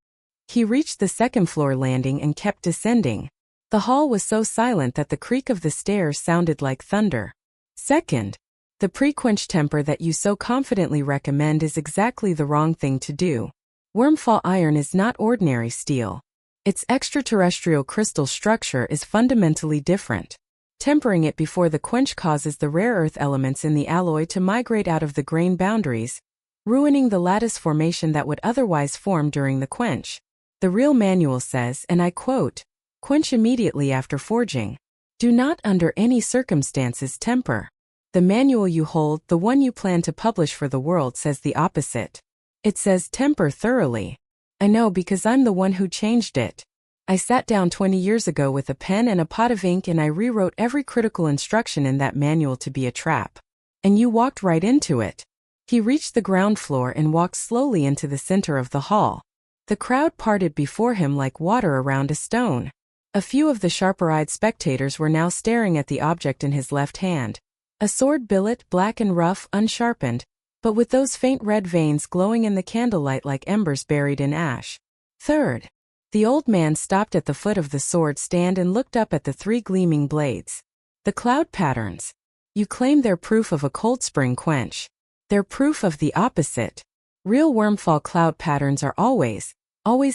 He reached the second-floor landing and kept descending. The hall was so silent that the creak of the stairs sounded like thunder. "Second, the pre-quench temper that you so confidently recommend is exactly the wrong thing to do. Wormfall iron is not ordinary steel. Its extraterrestrial crystal structure is fundamentally different. Tempering it before the quench causes the rare earth elements in the alloy to migrate out of the grain boundaries, ruining the lattice formation that would otherwise form during the quench. The real manual says, and I quote, 'Quench immediately after forging. Do not under any circumstances temper.' The manual you hold, the one you plan to publish for the world, says the opposite. It says temper thoroughly. I know because I'm the one who changed it. I sat down 20 years ago with a pen and a pot of ink and I rewrote every critical instruction in that manual to be a trap. And you walked right into it." He reached the ground floor and walked slowly into the center of the hall. The crowd parted before him like water around a stone. A few of the sharper-eyed spectators were now staring at the object in his left hand. A sword billet, black and rough, unsharpened, but with those faint red veins glowing in the candlelight like embers buried in ash. Third. The old man stopped at the foot of the sword stand and looked up at the 3 gleaming blades. The cloud patterns. You claim they're proof of a cold spring quench. They're proof of the opposite. Real wormfall cloud patterns are always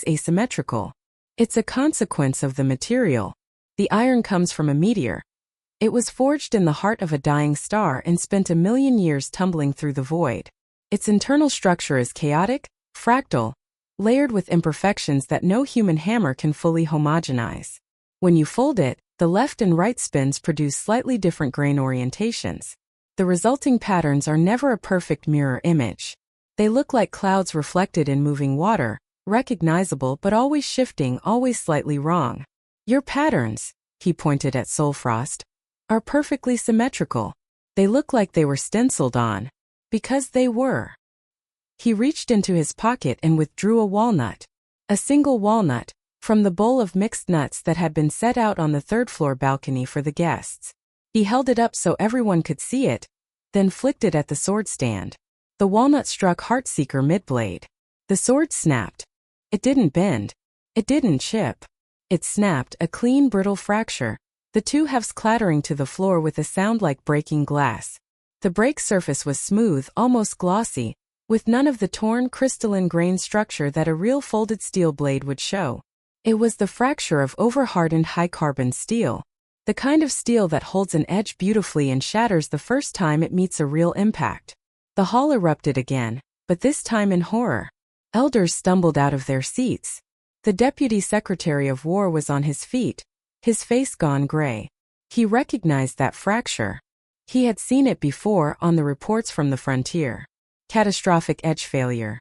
asymmetrical. It's a consequence of the material. The iron comes from a meteor. It was forged in the heart of a dying star and spent 1,000,000 years tumbling through the void. Its internal structure is chaotic, fractal, layered with imperfections that no human hammer can fully homogenize. When you fold it, the left and right spins produce slightly different grain orientations. The resulting patterns are never a perfect mirror image. They look like clouds reflected in moving water, recognizable but always shifting, always slightly wrong. Your patterns, he pointed at Soulfrost, are perfectly symmetrical. They look like they were stenciled on. Because they were. He reached into his pocket and withdrew a walnut. A single walnut, from the bowl of mixed nuts that had been set out on the 3rd-floor balcony for the guests. He held it up so everyone could see it, then flicked it at the sword stand. The walnut struck Heartseeker mid-blade. The sword snapped. It didn't bend. It didn't chip. It snapped, a clean, brittle fracture, the 2 halves clattering to the floor with a sound like breaking glass. The break surface was smooth, almost glossy, with none of the torn, crystalline grain structure that a real folded steel blade would show. It was the fracture of over-hardened high-carbon steel. The kind of steel that holds an edge beautifully and shatters the first time it meets a real impact. The hall erupted again, but this time in horror. Elders stumbled out of their seats. The Deputy Secretary of War was on his feet, his face gone gray. He recognized that fracture. He had seen it before on the reports from the frontier. Catastrophic edge failure.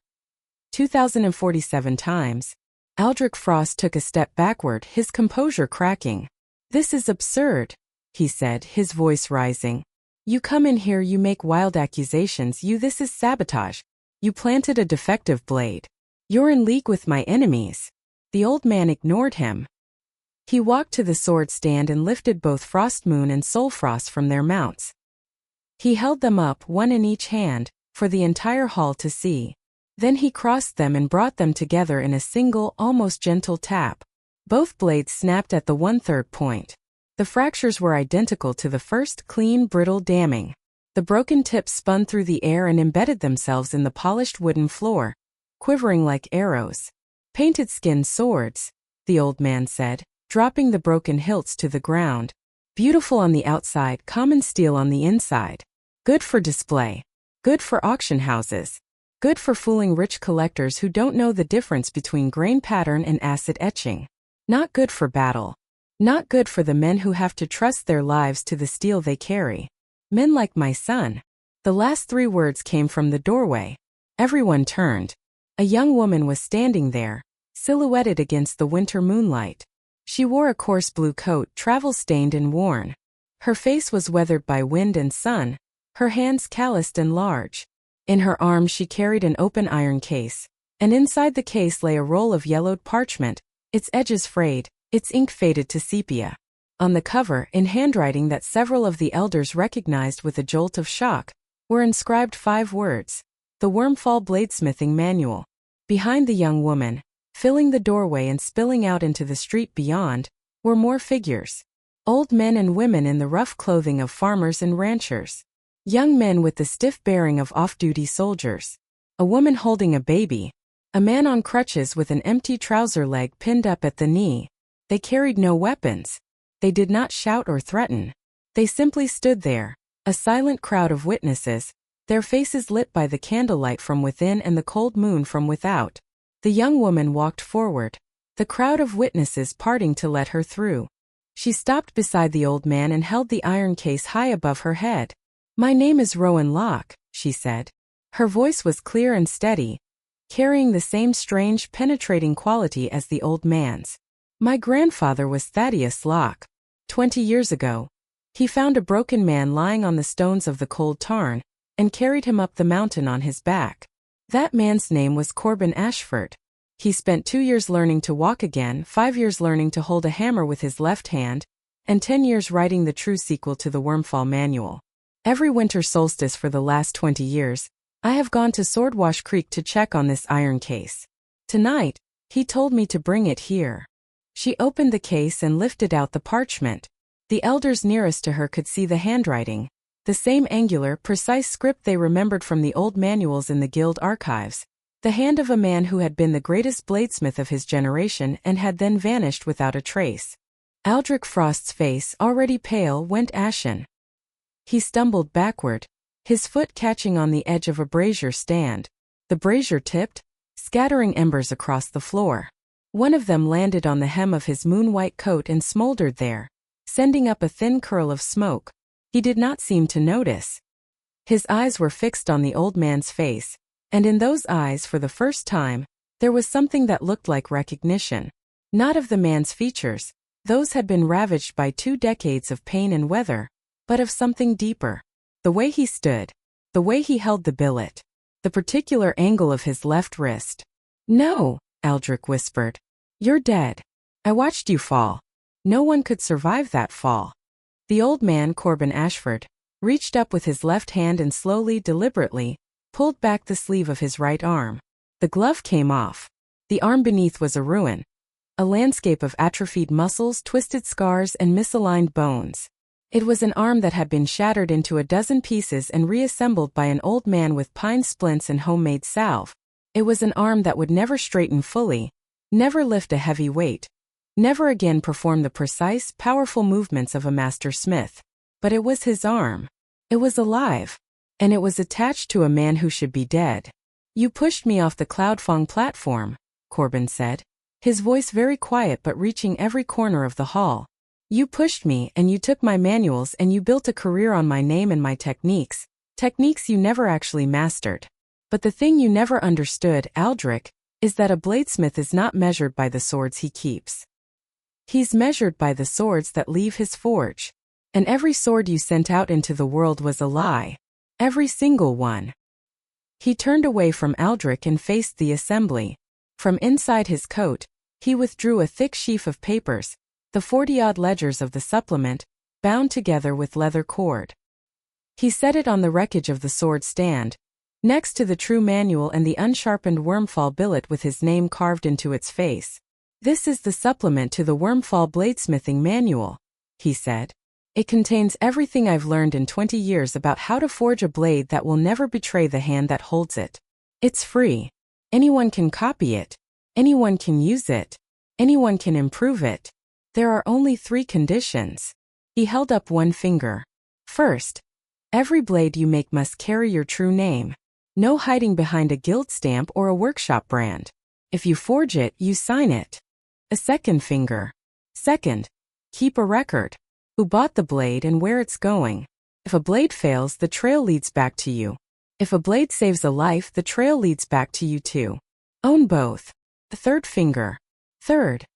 2,047 times. Aldrich Frost took a step backward, his composure cracking. "This is absurd," he said, his voice rising. "You come in here, you make wild accusations, this is sabotage. You planted a defective blade. You're in league with my enemies." The old man ignored him. He walked to the sword stand and lifted both Frostmoon and Soulfrost from their mounts. He held them up, one in each hand, for the entire hall to see. Then he crossed them and brought them together in a single, almost gentle tap. Both blades snapped at the 1/3 point. The fractures were identical to the first, clean, brittle damming. The broken tips spun through the air and embedded themselves in the polished wooden floor, quivering like arrows. "Painted skin swords," the old man said, dropping the broken hilts to the ground. "Beautiful on the outside, common steel on the inside. Good for display. Good for auction houses. Good for fooling rich collectors who don't know the difference between grain pattern and acid etching. Not good for battle. Not good for the men who have to trust their lives to the steel they carry. Men like my son." The last 3 words came from the doorway. Everyone turned. A young woman was standing there, silhouetted against the winter moonlight. She wore a coarse blue coat, travel-stained and worn. Her face was weathered by wind and sun, her hands calloused and large. In her arms she carried an open iron case, and inside the case lay a roll of yellowed parchment, its edges frayed, its ink faded to sepia. On the cover, in handwriting that several of the elders recognized with a jolt of shock, were inscribed 5 words: "The Wormfall Bladesmithing Manual." Behind the young woman, filling the doorway and spilling out into the street beyond, were more figures. Old men and women in the rough clothing of farmers and ranchers. Young men with the stiff bearing of off-duty soldiers. A woman holding a baby. A man on crutches with an empty trouser leg pinned up at the knee. They carried no weapons. They did not shout or threaten. They simply stood there, a silent crowd of witnesses, their faces lit by the candlelight from within and the cold moon from without. The young woman walked forward, the crowd of witnesses parting to let her through. She stopped beside the old man and held the iron case high above her head. "My name is Rowan Locke," she said. Her voice was clear and steady, carrying the same strange, penetrating quality as the old man's. "My grandfather was Thaddeus Locke. 20 years ago, he found a broken man lying on the stones of the cold tarn, and carried him up the mountain on his back. That man's name was Corbin Ashford. He spent 2 years learning to walk again, 5 years learning to hold a hammer with his left hand, and 10 years writing the true sequel to the Wormfall Manual. Every winter solstice for the last 20 years, I have gone to Swordwash Creek to check on this iron case. Tonight, he told me to bring it here. She opened the case and lifted out the parchment. The elders nearest to her could see the handwriting, the same angular, precise script they remembered from the old manuals in the guild archives. The hand of a man who had been the greatest bladesmith of his generation and had then vanished without a trace. Aldrich Frost's face, already pale, went ashen. He stumbled backward, his foot catching on the edge of a brazier stand. The brazier tipped, scattering embers across the floor. One of them landed on the hem of his moon-white coat and smoldered there, sending up a thin curl of smoke. He did not seem to notice. His eyes were fixed on the old man's face, and in those eyes, for the first time, there was something that looked like recognition. Not of the man's features, those had been ravaged by 2 decades of pain and weather, but of something deeper. The way he stood, the way he held the billet, the particular angle of his left wrist. "No," Aldrich whispered. "You're dead. I watched you fall. No one could survive that fall." The old man, Corbin Ashford, reached up with his left hand and slowly, deliberately, pulled back the sleeve of his right arm. The glove came off. The arm beneath was a ruin. A landscape of atrophied muscles, twisted scars, and misaligned bones. It was an arm that had been shattered into a dozen pieces and reassembled by an old man with pine splints and homemade salve. It was an arm that would never straighten fully, never lift a heavy weight, never again perform the precise, powerful movements of a master smith. But it was his arm. It was alive. And it was attached to a man who should be dead. "You pushed me off the Cloudfong platform," Corbin said, his voice very quiet but reaching every corner of the hall. "You pushed me and you took my manuals and you built a career on my name and my techniques you never actually mastered. But the thing you never understood, Aldrich, is that a bladesmith is not measured by the swords he keeps. He's measured by the swords that leave his forge. And every sword you sent out into the world was a lie. Every single one." He turned away from Aldrich and faced the assembly. From inside his coat, he withdrew a thick sheaf of papers, the 40-odd ledgers of the supplement, bound together with leather cord. He set it on the wreckage of the sword stand, next to the true manual and the unsharpened Wormfall billet with his name carved into its face. "This is the supplement to the Wormfall bladesmithing manual," he said. "It contains everything I've learned in 20 years about how to forge a blade that will never betray the hand that holds it. It's free. Anyone can copy it. Anyone can use it. Anyone can improve it. There are only 3 conditions." He held up one finger. "First, every blade you make must carry your true name. No hiding behind a guild stamp or a workshop brand. If you forge it, you sign it." A second finger. "Second, keep a record. Who bought the blade and where it's going. If a blade fails, the trail leads back to you. If a blade saves a life, the trail leads back to you too. Own both." The third finger. "Third,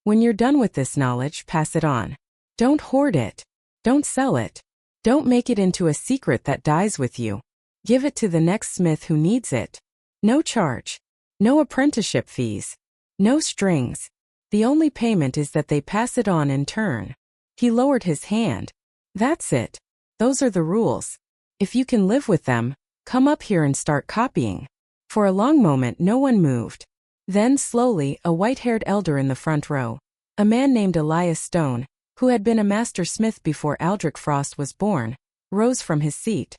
when you're done with this knowledge, pass it on. Don't hoard it. Don't sell it. Don't make it into a secret that dies with you. Give it to the next smith who needs it. No charge. No apprenticeship fees. No strings. The only payment is that they pass it on in turn." He lowered his hand. "That's it. Those are the rules. If you can live with them, come up here and start copying." For a long moment no one moved. Then slowly, a white-haired elder in the front row, a man named Elias Stone, who had been a master smith before Aldrich Frost was born, rose from his seat.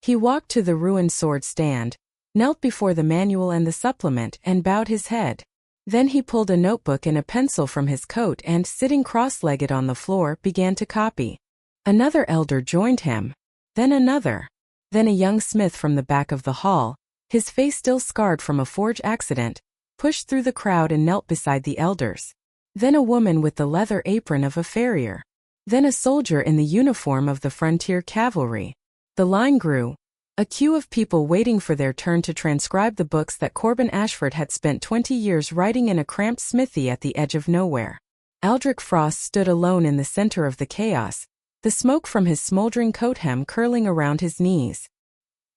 He walked to the ruined sword stand, knelt before the manual and the supplement, and bowed his head. Then he pulled a notebook and a pencil from his coat and, sitting cross-legged on the floor, began to copy. Another elder joined him. Then another. Then a young smith from the back of the hall, his face still scarred from a forge accident, pushed through the crowd and knelt beside the elders. Then a woman with the leather apron of a farrier. Then a soldier in the uniform of the frontier cavalry. The line grew. A queue of people waiting for their turn to transcribe the books that Corbin Ashford had spent 20 years writing in a cramped smithy at the edge of nowhere. Aldrich Frost stood alone in the center of the chaos, the smoke from his smoldering coat hem curling around his knees.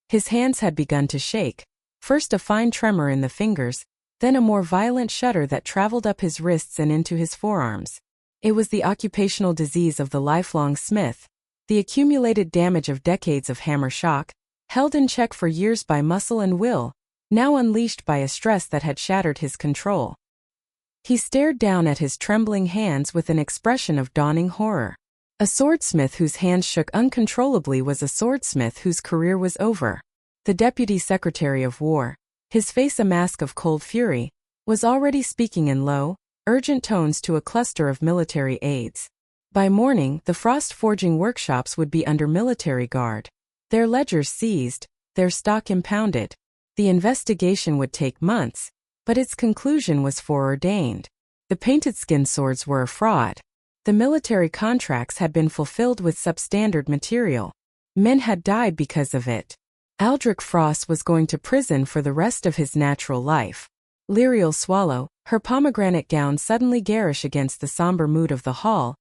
His hands had begun to shake, first a fine tremor in the fingers, then a more violent shudder that traveled up his wrists and into his forearms. It was the occupational disease of the lifelong smith, the accumulated damage of decades of hammer shock, held in check for years by muscle and will, now unleashed by a stress that had shattered his control. He stared down at his trembling hands with an expression of dawning horror. A swordsmith whose hands shook uncontrollably was a swordsmith whose career was over. The Deputy Secretary of War, his face a mask of cold fury, was already speaking in low, urgent tones to a cluster of military aides. By morning, the frost forging workshops would be under military guard. Their ledgers seized, their stock impounded. The investigation would take months, but its conclusion was foreordained. The painted skin swords were a fraud. The military contracts had been fulfilled with substandard material. Men had died because of it. Aldrich Frost was going to prison for the rest of his natural life. Lyriel Swallow, her pomegranate gown suddenly garish against the somber mood of the hall,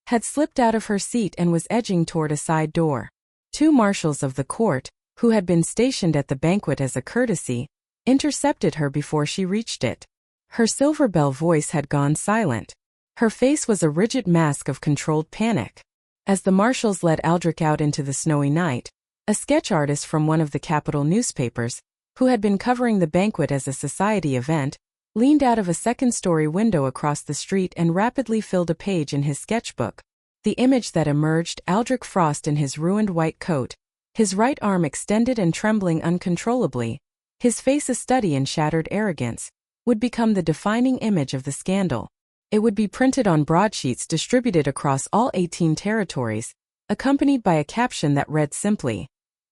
had slipped out of her seat and was edging toward a side door. Two marshals of the court, who had been stationed at the banquet as a courtesy, intercepted her before she reached it. Her silver bell voice had gone silent. Her face was a rigid mask of controlled panic. As the marshals led Aldrich out into the snowy night, a sketch artist from one of the capital newspapers, who had been covering the banquet as a society event, leaned out of a second-story window across the street and rapidly filled a page in his sketchbook. The image that emerged, Aldrich Frost in his ruined white coat, his right arm extended and trembling uncontrollably, his face a study in shattered arrogance, would become the defining image of the scandal. It would be printed on broadsheets distributed across all 18 territories, accompanied by a caption that read simply,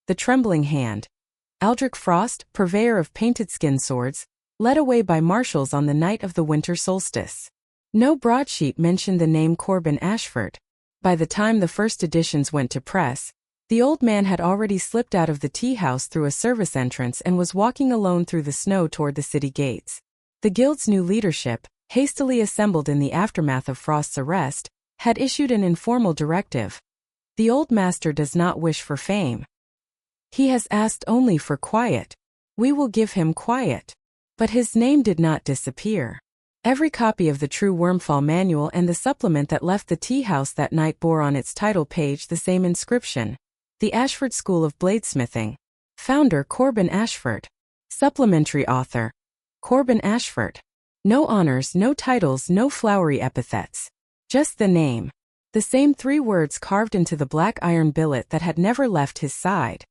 "The Trembling Hand. Aldrich Frost, purveyor of painted skin swords, led away by marshals on the night of the winter solstice." No broadsheet mentioned the name Corbin Ashford. By the time the first editions went to press, the old man had already slipped out of the tea-house through a service entrance and was walking alone through the snow toward the city gates. The guild's new leadership, hastily assembled in the aftermath of Frost's arrest, had issued an informal directive. The old master does not wish for fame. He has asked only for quiet. We will give him quiet. But his name did not disappear. Every copy of the True Wormfall Manual and the supplement that left the tea-house that night bore on its title page the same inscription. The Ashford School of Bladesmithing. Founder Corbin Ashford. Supplementary author Corbin Ashford. No honors, no titles, no flowery epithets. Just the name. The same 3 words carved into the black iron billet that had never left his side.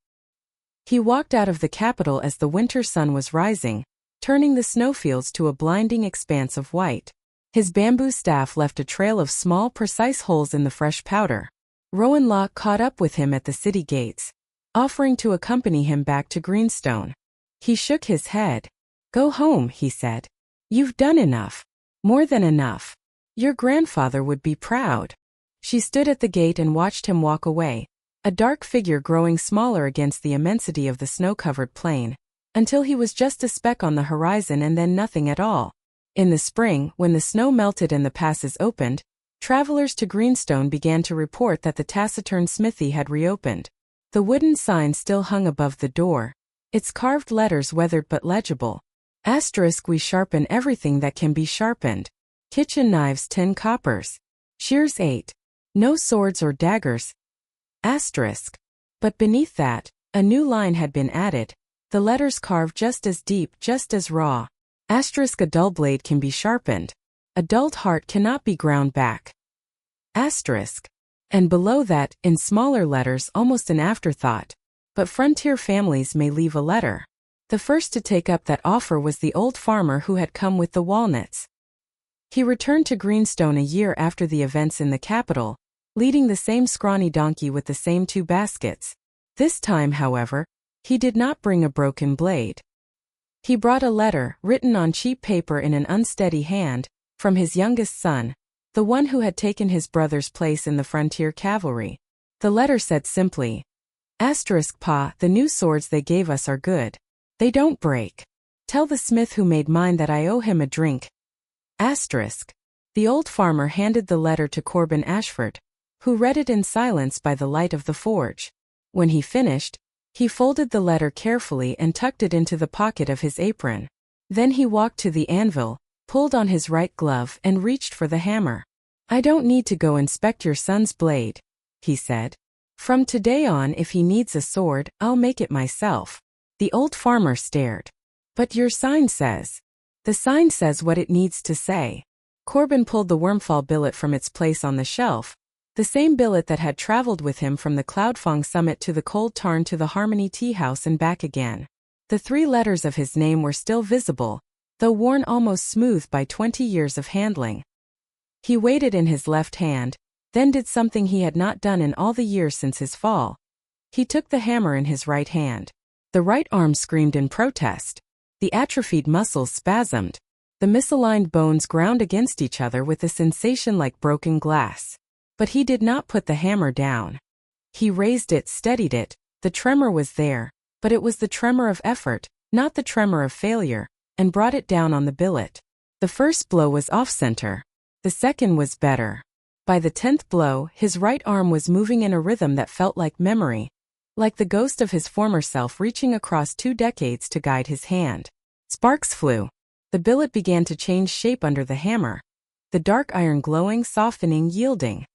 He walked out of the capital as the winter sun was rising, turning the snowfields to a blinding expanse of white. His bamboo staff left a trail of small, precise holes in the fresh powder. Rowan Locke caught up with him at the city gates, offering to accompany him back to Greenstone. He shook his head. "Go home," he said. "You've done enough. More than enough. Your grandfather would be proud." She stood at the gate and watched him walk away, a dark figure growing smaller against the immensity of the snow-covered plain, until he was just a speck on the horizon and then nothing at all. In the spring, when the snow melted and the passes opened, travelers to Greenstone began to report that the taciturn smithy had reopened. The wooden sign still hung above the door, its carved letters weathered but legible. *, we sharpen everything that can be sharpened. Kitchen knives 10 coppers. Shears 8. No swords or daggers. *. But beneath that, a new line had been added, the letters carved just as deep, just as raw. *, a dull blade can be sharpened. A dulled heart cannot be ground back. *. And below that, in smaller letters, almost an afterthought, but frontier families may leave a letter. The first to take up that offer was the old farmer who had come with the walnuts. He returned to Greenstone a year after the events in the capital, leading the same scrawny donkey with the same 2 baskets. This time, however, he did not bring a broken blade. He brought a letter, written on cheap paper in an unsteady hand, from his youngest son, the one who had taken his brother's place in the frontier cavalry. The letter said simply, "Pa, the new swords they gave us are good. They don't break. Tell the smith who made mine that I owe him a drink." The old farmer handed the letter to Corbin Ashford, who read it in silence by the light of the forge. When he finished, he folded the letter carefully and tucked it into the pocket of his apron. Then he walked to the anvil, pulled on his right glove and reached for the hammer. "I don't need to go inspect your son's blade," he said. "From today on, if he needs a sword, I'll make it myself." The old farmer stared. "But your sign says." "The sign says what it needs to say." Corbin pulled the wormfall billet from its place on the shelf, the same billet that had traveled with him from the Cloudfang summit to the Cold Tarn to the Harmony Tea House and back again. The 3 letters of his name were still visible, though worn almost smooth by 20 years of handling. He weighed it in his left hand, then did something he had not done in all the years since his fall. He took the hammer in his right hand. The right arm screamed in protest. The atrophied muscles spasmed. The misaligned bones ground against each other with a sensation like broken glass. But he did not put the hammer down. He raised it, steadied it. The tremor was there, but it was the tremor of effort, not the tremor of failure, and brought it down on the billet. The first blow was off-center. The second was better. By the 10th blow, his right arm was moving in a rhythm that felt like memory, like the ghost of his former self reaching across 2 decades to guide his hand. Sparks flew. The billet began to change shape under the hammer. The dark iron glowing, softening, yielding.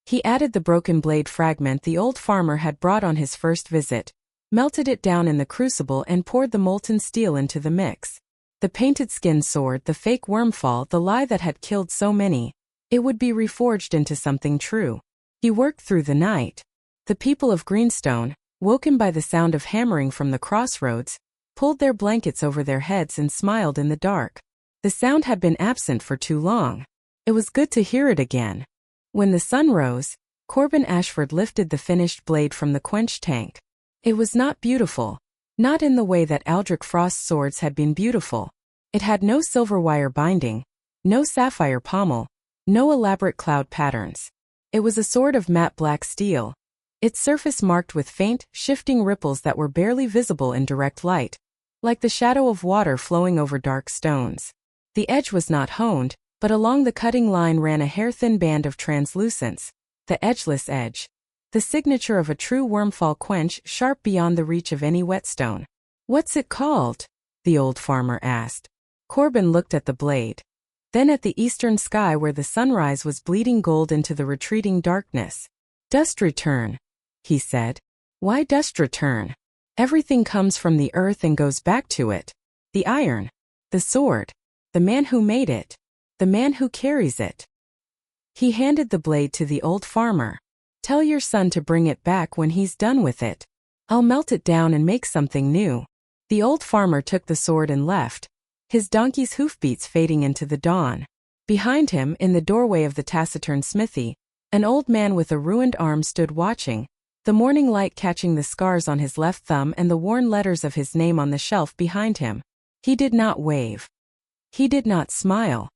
He added the broken blade fragment the old farmer had brought on his first visit, melted it down in the crucible and poured the molten steel into the mix. The painted skin sword, the fake wormfall, the lie that had killed so many. It would be reforged into something true. He worked through the night. The people of Greenstone, woken by the sound of hammering from the crossroads, pulled their blankets over their heads and smiled in the dark. The sound had been absent for too long. It was good to hear it again. When the sun rose, Corbin Ashford lifted the finished blade from the quench tank. It was not beautiful. Not in the way that Aldrich Frost's swords had been beautiful. It had no silver wire binding, no sapphire pommel, no elaborate cloud patterns. It was a sword of matte black steel, its surface marked with faint, shifting ripples that were barely visible in direct light, like the shadow of water flowing over dark stones. The edge was not honed, but along the cutting line ran a hair-thin band of translucence, the edgeless edge. The signature of a true wormfall quench, sharp beyond the reach of any whetstone. "What's it called?" the old farmer asked. Corbin looked at the blade. Then at the eastern sky where the sunrise was bleeding gold into the retreating darkness. "Dust return," he said. "Why dust return? Everything comes from the earth and goes back to it. The iron, the sword, the man who made it, the man who carries it." He handed the blade to the old farmer. "Tell your son to bring it back when he's done with it. I'll melt it down and make something new." The old farmer took the sword and left, his donkey's hoofbeats fading into the dawn. Behind him, in the doorway of the taciturn smithy, an old man with a ruined arm stood watching, the morning light catching the scars on his left thumb and the worn letters of his name on the shelf behind him. He did not wave. He did not smile.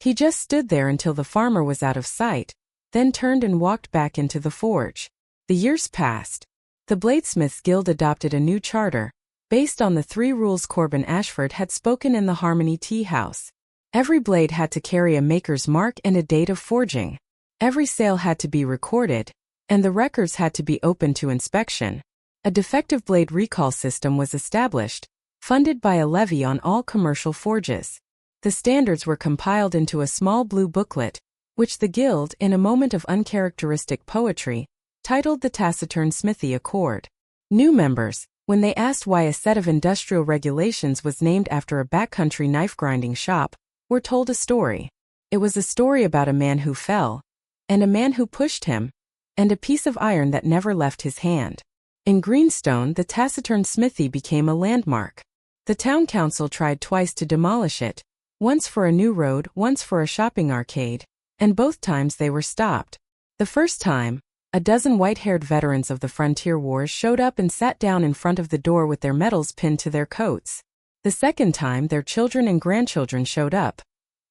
He just stood there until the farmer was out of sight, then turned and walked back into the forge. The years passed. The Bladesmiths Guild adopted a new charter, based on the 3 rules Corbin Ashford had spoken in the Harmony Tea House. Every blade had to carry a maker's mark and a date of forging. Every sale had to be recorded, and the records had to be open to inspection. A defective blade recall system was established, funded by a levy on all commercial forges. The standards were compiled into a small blue booklet, which the Guild, in a moment of uncharacteristic poetry, titled the Taciturn Smithy Accord. New members, when they asked why a set of industrial regulations was named after a backcountry knife-grinding shop, were told a story. It was a story about a man who fell, and a man who pushed him, and a piece of iron that never left his hand. In Greenstone, the Taciturn Smithy became a landmark. The town council tried twice to demolish it, once for a new road, once for a shopping arcade, and both times they were stopped. The first time, a dozen white-haired veterans of the frontier wars showed up and sat down in front of the door with their medals pinned to their coats. The second time, their children and grandchildren showed up.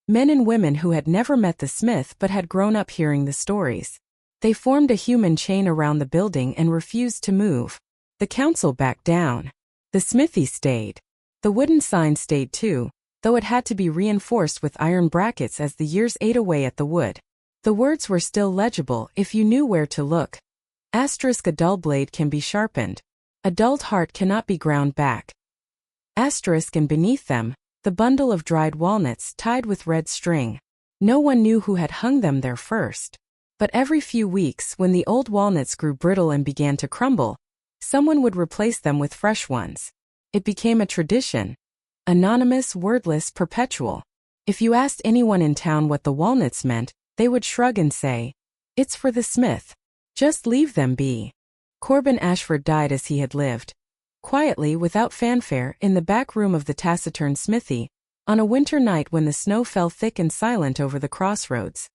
Men and women who had never met the smith but had grown up hearing the stories. They formed a human chain around the building and refused to move. The council backed down. The smithy stayed. The wooden sign stayed too, though it had to be reinforced with iron brackets as the years ate away at the wood. The words were still legible if you knew where to look. *A dull blade can be sharpened. A dulled heart cannot be ground back. Asterisk, and beneath them, the bundle of dried walnuts tied with red string. No one knew who had hung them there first. But every few weeks, when the old walnuts grew brittle and began to crumble, someone would replace them with fresh ones. It became a tradition. Anonymous, wordless, perpetual. If you asked anyone in town what the walnuts meant, they would shrug and say, "It's for the smith. Just leave them be." Corbin Ashford died as he had lived. Quietly, without fanfare, in the back room of the taciturn smithy, on a winter night when the snow fell thick and silent over the crossroads.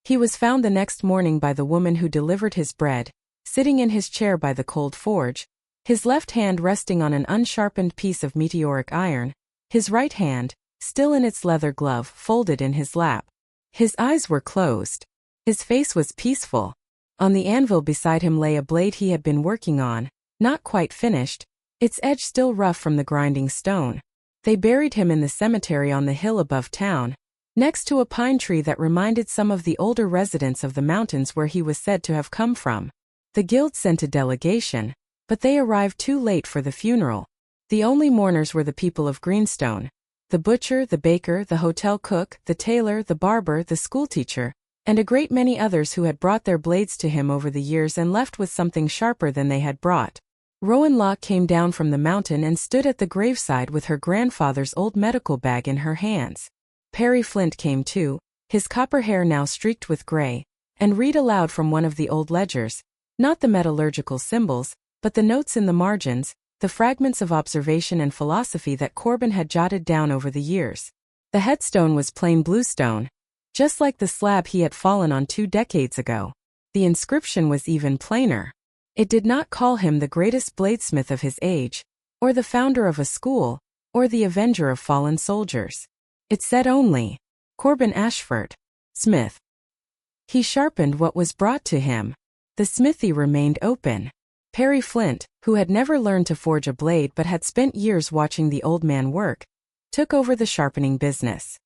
He was found the next morning by the woman who delivered his bread, sitting in his chair by the cold forge, his left hand resting on an unsharpened piece of meteoric iron, his right hand, still in its leather glove, folded in his lap. His eyes were closed. His face was peaceful. On the anvil beside him lay a blade he had been working on, not quite finished, its edge still rough from the grinding stone. They buried him in the cemetery on the hill above town, next to a pine tree that reminded some of the older residents of the mountains where he was said to have come from. The guild sent a delegation, but they arrived too late for the funeral. The only mourners were the people of Greenstone. The butcher, the baker, the hotel cook, the tailor, the barber, the schoolteacher, and a great many others who had brought their blades to him over the years and left with something sharper than they had brought. Rowan Locke came down from the mountain and stood at the graveside with her grandfather's old medical bag in her hands. Perry Flint came too, his copper hair now streaked with gray, and read aloud from one of the old ledgers, not the metallurgical symbols, but the notes in the margins, the fragments of observation and philosophy that Corbin had jotted down over the years. The headstone was plain bluestone, just like the slab he had fallen on 2 decades ago. The inscription was even plainer. It did not call him the greatest bladesmith of his age, or the founder of a school, or the avenger of fallen soldiers. It said only, Corbin Ashford, Smith. He sharpened what was brought to him. The smithy remained open. Perry Flint, who had never learned to forge a blade but had spent years watching the old man work, took over the sharpening business.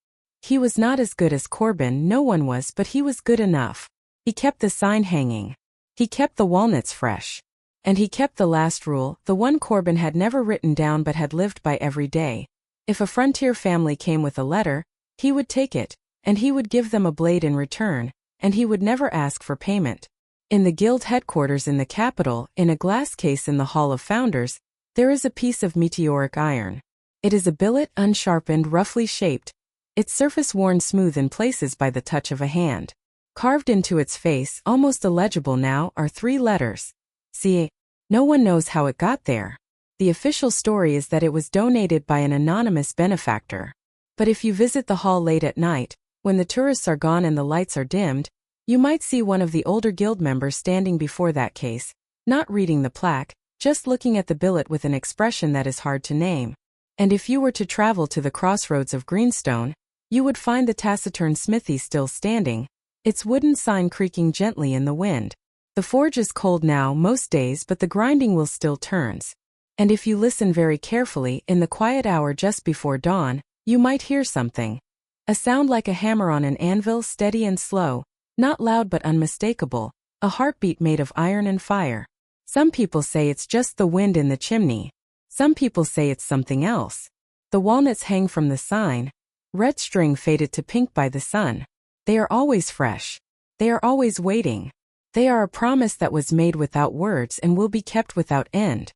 He was not as good as Corbin, no one was, but he was good enough. He kept the sign hanging. He kept the walnuts fresh. And he kept the last rule, the one Corbin had never written down but had lived by every day. If a frontier family came with a letter, he would take it, and he would give them a blade in return, and he would never ask for payment. In the guild headquarters in the capital, in a glass case in the Hall of Founders, there is a piece of meteoric iron. It is a billet, unsharpened, roughly shaped, its surface worn smooth in places by the touch of a hand. Carved into its face, almost illegible now, are 3 letters. See, no one knows how it got there. The official story is that it was donated by an anonymous benefactor. But if you visit the hall late at night, when the tourists are gone and the lights are dimmed, you might see one of the older guild members standing before that case, not reading the plaque, just looking at the billet with an expression that is hard to name. And if you were to travel to the crossroads of Greenstone, you would find the taciturn smithy still standing, its wooden sign creaking gently in the wind. The forge is cold now most days, but the grinding wheel still turns. And if you listen very carefully, in the quiet hour just before dawn, you might hear something. A sound like a hammer on an anvil, steady and slow, not loud but unmistakable, a heartbeat made of iron and fire. Some people say it's just the wind in the chimney. Some people say it's something else. The walnuts hang from the sign. Red string faded to pink by the sun. They are always fresh. They are always waiting. They are a promise that was made without words and will be kept without end.